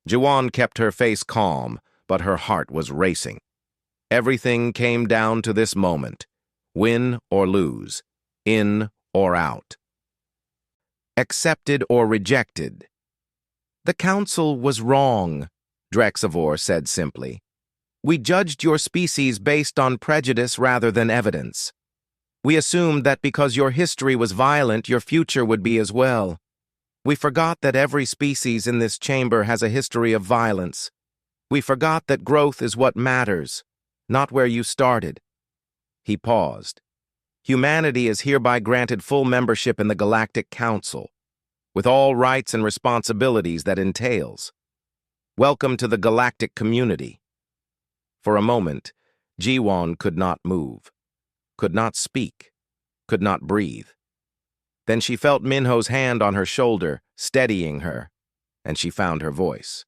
Jiwon kept her face calm, but her heart was racing. Everything came down to this moment: win or lose, in or out. Accepted or rejected. "The council was wrong," Drexvor said simply. "We judged your species based on prejudice rather than evidence. We assumed that because your history was violent, your future would be as well. We forgot that every species in this chamber has a history of violence. We forgot that growth is what matters, not where you started." He paused. "Humanity is hereby granted full membership in the Galactic Council, with all rights and responsibilities that entails. Welcome to the galactic community." For a moment, Jiwon could not move, could not speak, could not breathe. Then she felt Minho's hand on her shoulder, steadying her, and she found her voice.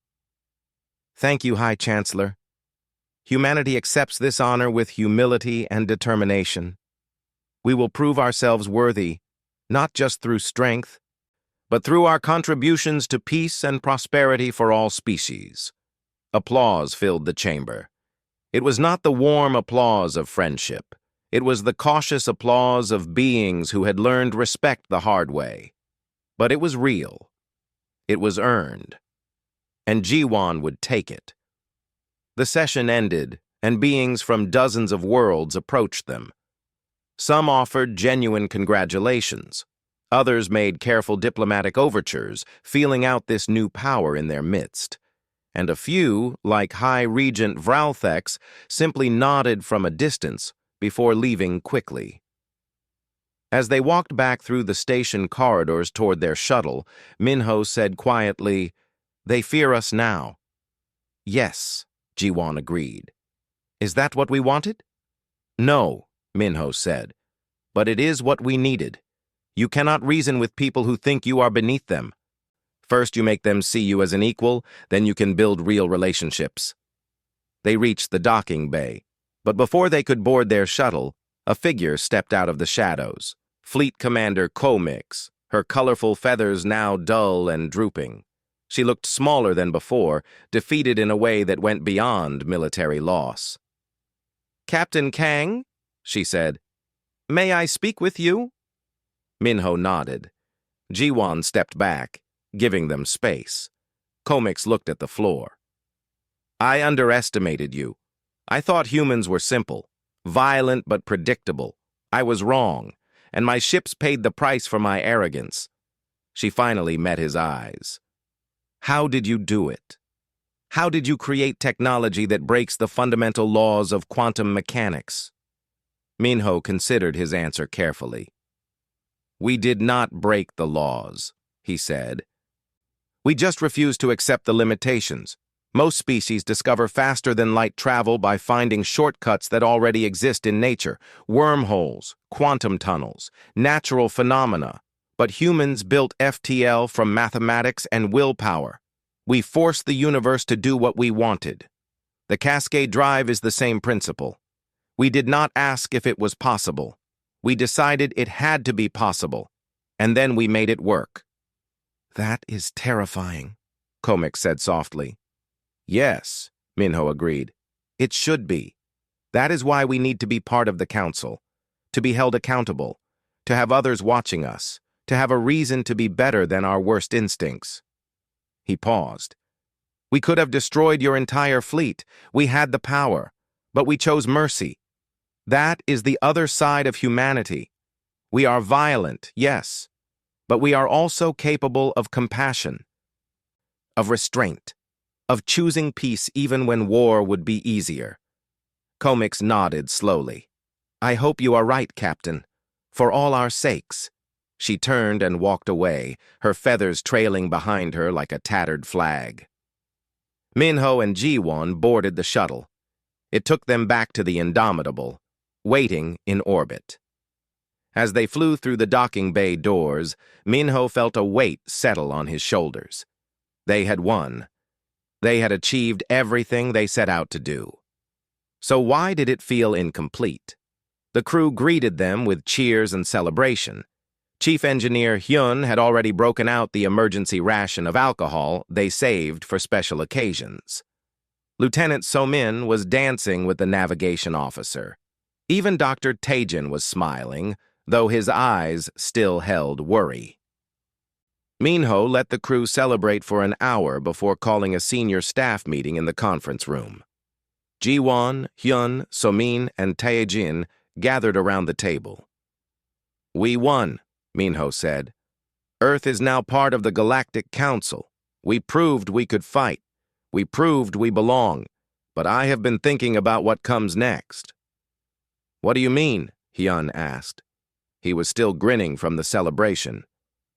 "Thank you, High Chancellor. Humanity accepts this honor with humility and determination. We will prove ourselves worthy, not just through strength, but through our contributions to peace and prosperity for all species. Applause filled the chamber. It was not the warm applause of friendship. It was the cautious applause of beings who had learned respect the hard way. But it was real. It was earned. And Jiwan would take it. The session ended, and beings from dozens of worlds approached them. Some offered genuine congratulations. Others made careful diplomatic overtures, feeling out this new power in their midst. And a few, like High Regent Vralthex, simply nodded from a distance before leaving quickly. As they walked back through the station corridors toward their shuttle, Minho said quietly, "They fear us now." "Yes," Jiwan agreed. "Is that what we wanted?" "No," Minho said, "but it is what we needed. You cannot reason with people who think you are beneath them. First you make them see you as an equal, then you can build real relationships." They reached the docking bay, but before they could board their shuttle, a figure stepped out of the shadows. Fleet Commander Komix, her colorful feathers now dull and drooping. She looked smaller than before, defeated in a way that went beyond military loss. "Captain Kang," she said, "may I speak with you?" Minho nodded. Jiwan stepped back, giving them space. Komix looked at the floor. "I underestimated you. I thought humans were simple, violent but predictable. I was wrong, and my ships paid the price for my arrogance." She finally met his eyes. "How did you do it? How did you create technology that breaks the fundamental laws of quantum mechanics?" Minho considered his answer carefully. "We did not break the laws," he said. "We just refused to accept the limitations. Most species discover faster-than-light travel by finding shortcuts that already exist in nature, wormholes, quantum tunnels, natural phenomena. But humans built FTL from mathematics and willpower. We forced the universe to do what we wanted. The Cascade Drive is the same principle. We did not ask if it was possible. We decided it had to be possible, and then we made it work." "That is terrifying," Komix said softly. "Yes," Minho agreed. "It should be. That is why we need to be part of the council, to be held accountable, to have others watching us, to have a reason to be better than our worst instincts." He paused. "We could have destroyed your entire fleet. We had the power, but we chose mercy. That is the other side of humanity. We are violent, yes, but we are also capable of compassion, of restraint, of choosing peace even when war would be easier." Komix nodded slowly. "I hope you are right, Captain. For all our sakes." She turned and walked away, her feathers trailing behind her like a tattered flag. Minho and Jiwon boarded the shuttle. It took them back to the Indomitable, waiting in orbit. As they flew through the docking bay doors, Minho felt a weight settle on his shoulders. They had won. They had achieved everything they set out to do. So why did it feel incomplete? The crew greeted them with cheers and celebration. Chief Engineer Hyun had already broken out the emergency ration of alcohol they saved for special occasions. Lieutenant Somin was dancing with the navigation officer. Even Dr. Taejin was smiling, though his eyes still held worry. Minho let the crew celebrate for an hour before calling a senior staff meeting in the conference room. Jiwon, Hyun, Somin, and Taejin gathered around the table. "We won," Minho said. "Earth is now part of the Galactic Council. We proved we could fight. We proved we belong. But I have been thinking about what comes next." "What do you mean?" Hyun asked. He was still grinning from the celebration.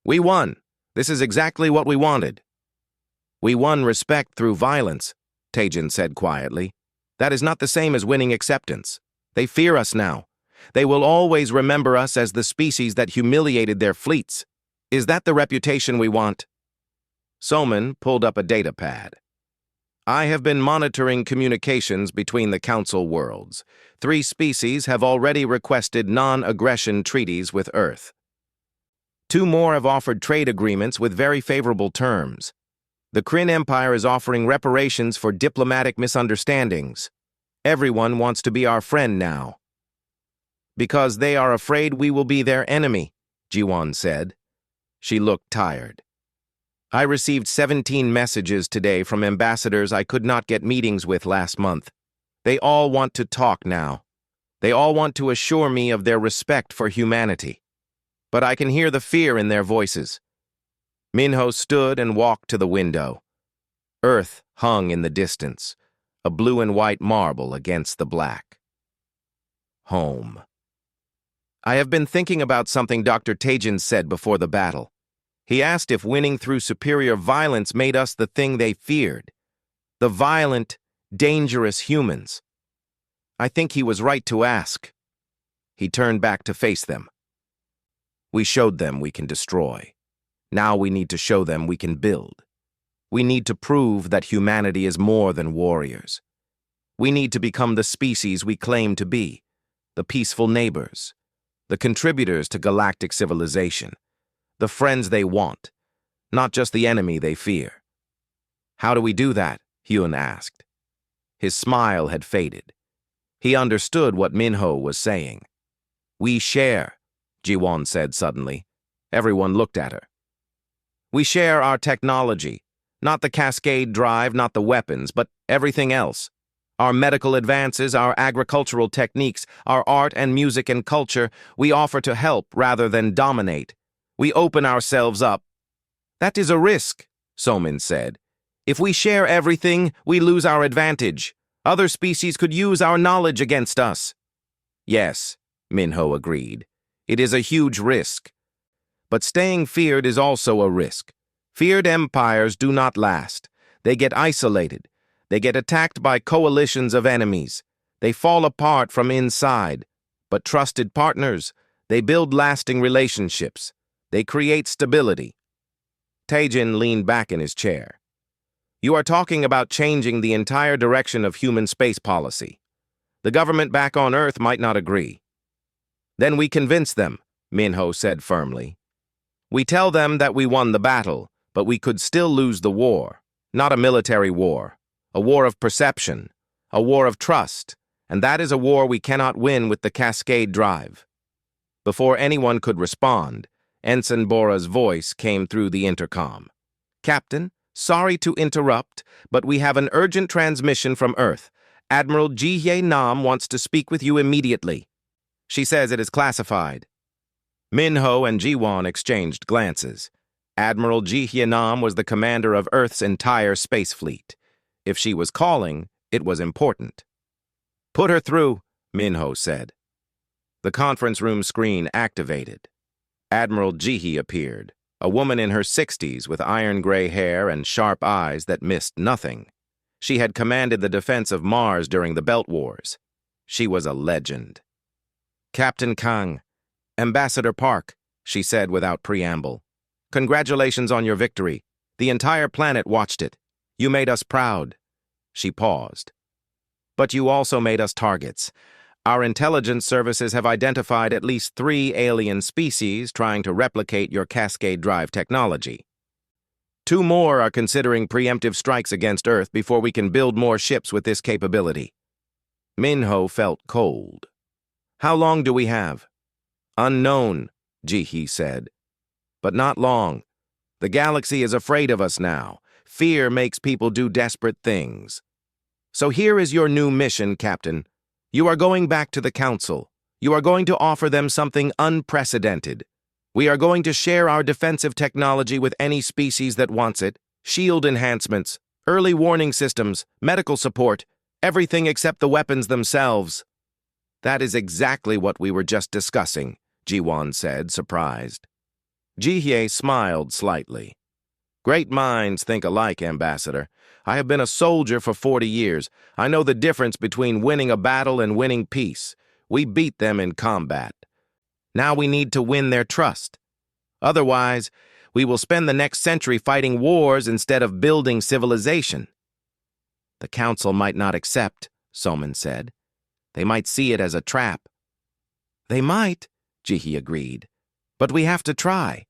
"We won. This is exactly what we wanted." "We won respect through violence," Taejin said quietly. "That is not the same as winning acceptance. They fear us now. They will always remember us as the species that humiliated their fleets. Is that the reputation we want?" Soman pulled up a data pad. "I have been monitoring communications between the Council worlds. 3 species have already requested non-aggression treaties with Earth." 2 more have offered trade agreements with very favorable terms. The Kryn Empire is offering reparations for diplomatic misunderstandings. Everyone wants to be our friend now. Because they are afraid we will be their enemy, Jiwon said. She looked tired. I received 17 messages today from ambassadors I could not get meetings with last month. They all want to talk now. They all want to assure me of their respect for humanity. But I can hear the fear in their voices. Minho stood and walked to the window. Earth hung in the distance, a blue and white marble against the black. Home. I have been thinking about something Dr. Taejin said before the battle. He asked if winning through superior violence made us the thing they feared. The violent, dangerous humans. I think he was right to ask. He turned back to face them. We showed them we can destroy. Now we need to show them we can build. We need to prove that humanity is more than warriors. We need to become the species we claim to be, the peaceful neighbors, the contributors to galactic civilization, the friends they want, not just the enemy they fear. How do we do that? Hyun asked. His smile had faded. He understood what Minho was saying. We share, Jiwon said suddenly. Everyone looked at her. We share our technology, not the cascade drive, not the weapons, but everything else. Our medical advances, our agricultural techniques, our art and music and culture, we offer to help rather than dominate. We open ourselves up. That is a risk, Somin said. If we share everything, we lose our advantage. Other species could use our knowledge against us. Yes, Minho agreed. It is a huge risk. But staying feared is also a risk. Feared empires do not last. They get isolated. They get attacked by coalitions of enemies. They fall apart from inside. But trusted partners, they build lasting relationships. They create stability. Taejin leaned back in his chair. You are talking about changing the entire direction of human space policy. The government back on Earth might not agree. Then we convince them, Minho said firmly. We tell them that we won the battle, but we could still lose the war. Not a military war. A war of perception. A war of trust. And that is a war we cannot win with the cascade drive. Before anyone could respond, Ensign Bora's voice came through the intercom. Captain, sorry to interrupt, but we have an urgent transmission from Earth. Admiral Ji-hye Nam wants to speak with you immediately. She says it is classified. Minho and Jiwon exchanged glances. Admiral Ji-hye Nam was the commander of Earth's entire space fleet. If she was calling, it was important. Put her through, Minho said. The conference room screen activated. Admiral Ji-hye appeared, a woman in her 60s with iron-gray hair and sharp eyes that missed nothing. She had commanded the defense of Mars during the Belt Wars. She was a legend. Captain Kang, Ambassador Park, she said without preamble. Congratulations on your victory. The entire planet watched it. You made us proud. She paused. But you also made us targets. Our intelligence services have identified at least 3 alien species trying to replicate your cascade drive technology. 2 more are considering preemptive strikes against Earth before we can build more ships with this capability. Minho felt cold. How long do we have? Unknown, Ji-hye said. But not long. The galaxy is afraid of us now. Fear makes people do desperate things. So here is your new mission, Captain. You are going back to the Council. You are going to offer them something unprecedented. We are going to share our defensive technology with any species that wants it. Shield enhancements, early warning systems, medical support, everything except the weapons themselves. That is exactly what we were just discussing, Jiwon said, surprised. Ji-hye smiled slightly. Great minds think alike, Ambassador. I have been a soldier for 40 years. I know the difference between winning a battle and winning peace. We beat them in combat. Now we need to win their trust. Otherwise, we will spend the next century fighting wars instead of building civilization. The Council might not accept, Somin said. They might see it as a trap. They might, Ji-hye agreed. But we have to try.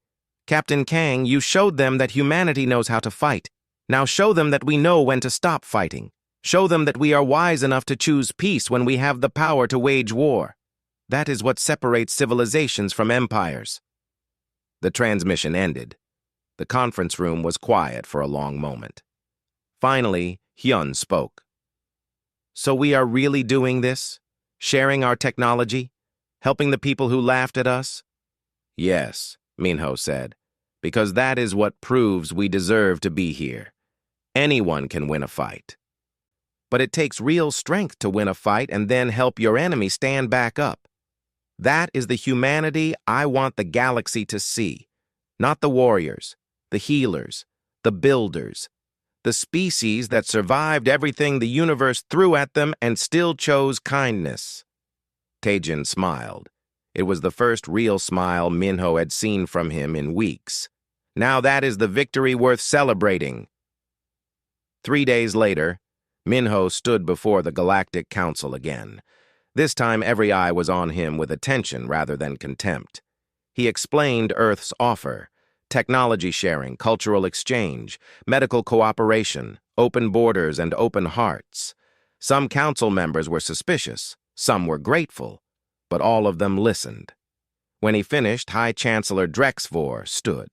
Captain Kang, you showed them that humanity knows how to fight. Now show them that we know when to stop fighting. Show them that we are wise enough to choose peace when we have the power to wage war. That is what separates civilizations from empires." The transmission ended. The conference room was quiet for a long moment. Finally, Hyun spoke. "So we are really doing this? Sharing our technology? Helping the people who laughed at us?" "Yes," Minho said, "because that is what proves we deserve to be here. Anyone can win a fight. But it takes real strength to win a fight and then help your enemy stand back up. That is the humanity I want the galaxy to see. Not the warriors, the healers, the builders, the species that survived everything the universe threw at them and still chose kindness." Taejin smiled. It was the first real smile Minho had seen from him in weeks. Now that is the victory worth celebrating. 3 days later, Minho stood before the Galactic Council again. This time every eye was on him with attention rather than contempt. He explained Earth's offer: technology sharing, cultural exchange, medical cooperation, open borders, and open hearts. Some council members were suspicious, some were grateful, but all of them listened. When he finished, High Chancellor Drexvor stood.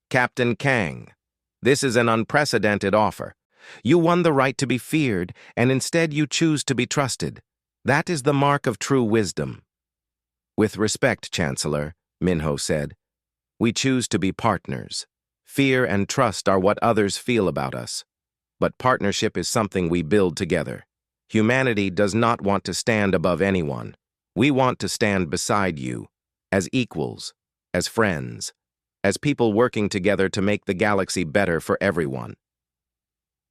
"Captain Kang, this is an unprecedented offer. You won the right to be feared, and instead you choose to be trusted. That is the mark of true wisdom." "With respect, Chancellor," Minho said, "we choose to be partners. Fear and trust are what others feel about us. But partnership is something we build together. Humanity does not want to stand above anyone. We want to stand beside you, as equals, as friends, as people working together to make the galaxy better for everyone."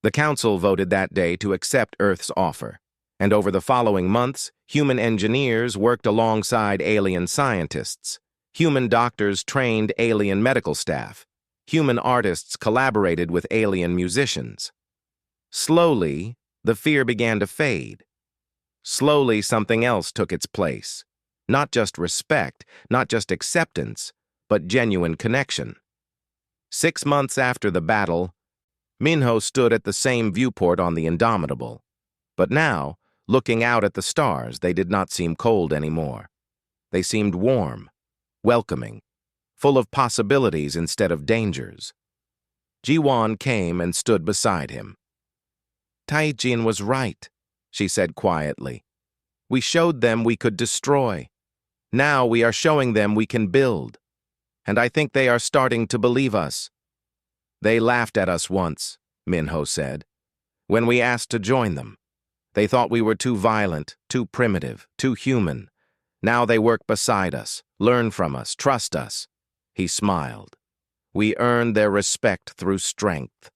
The Council voted that day to accept Earth's offer, and over the following months, human engineers worked alongside alien scientists. Human doctors trained alien medical staff. Human artists collaborated with alien musicians. Slowly, the fear began to fade. Slowly, something else took its place. Not just respect, not just acceptance, but genuine connection. 6 months after the battle, Minho stood at the same viewport on the Indomitable. But now, looking out at the stars, they did not seem cold anymore. They seemed warm, welcoming, full of possibilities instead of dangers. Ji-won came and stood beside him. "Taejin was right," she said quietly. "We showed them we could destroy. Now we are showing them we can build. And I think they are starting to believe us." "They laughed at us once," Minho said, "when we asked to join them. They thought we were too violent, too primitive, too human. Now they work beside us, learn from us, trust us." He smiled. "We earned their respect through strength,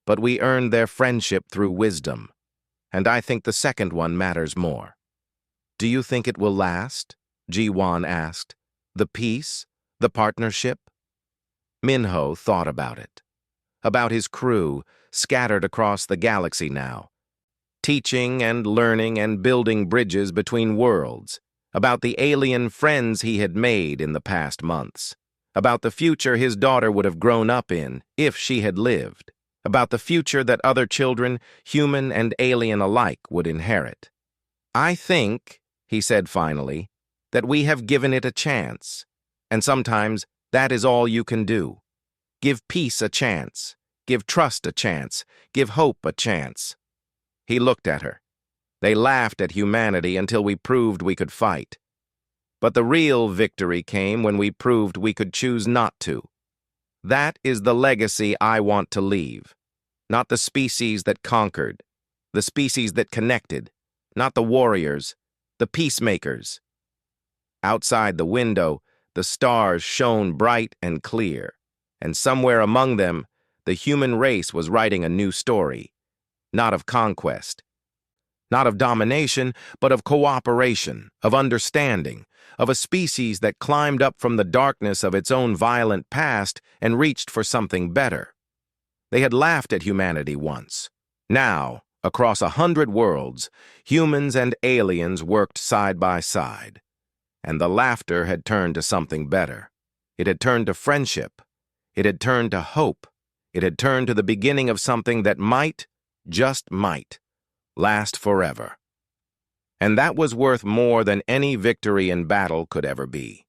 but we earned their friendship through wisdom. And I think the second one matters more." "Do you think it will last?" Ji-won asked. "The peace? The partnership?" Minho thought about it. About his crew, scattered across the galaxy now. Teaching and learning and building bridges between worlds. About the alien friends he had made in the past months. About the future his daughter would have grown up in, if she had lived. About the future that other children, human and alien alike, would inherit. "I think," he said finally, "that we have given it a chance. And sometimes that is all you can do. Give peace a chance. Give trust a chance. Give hope a chance." He looked at her. "They laughed at humanity until we proved we could fight. But the real victory came when we proved we could choose not to. That is the legacy I want to leave. Not the species that conquered. The species that connected. Not the warriors. The peacemakers." Outside the window, the stars shone bright and clear, and somewhere among them, the human race was writing a new story. Not of conquest, not of domination, but of cooperation, of understanding, of a species that climbed up from the darkness of its own violent past and reached for something better. They had laughed at humanity once. Now, across 100 worlds, humans and aliens worked side by side, and the laughter had turned to something better. It had turned to friendship. It had turned to hope. It had turned to the beginning of something that might, just might, last forever. And that was worth more than any victory in battle could ever be.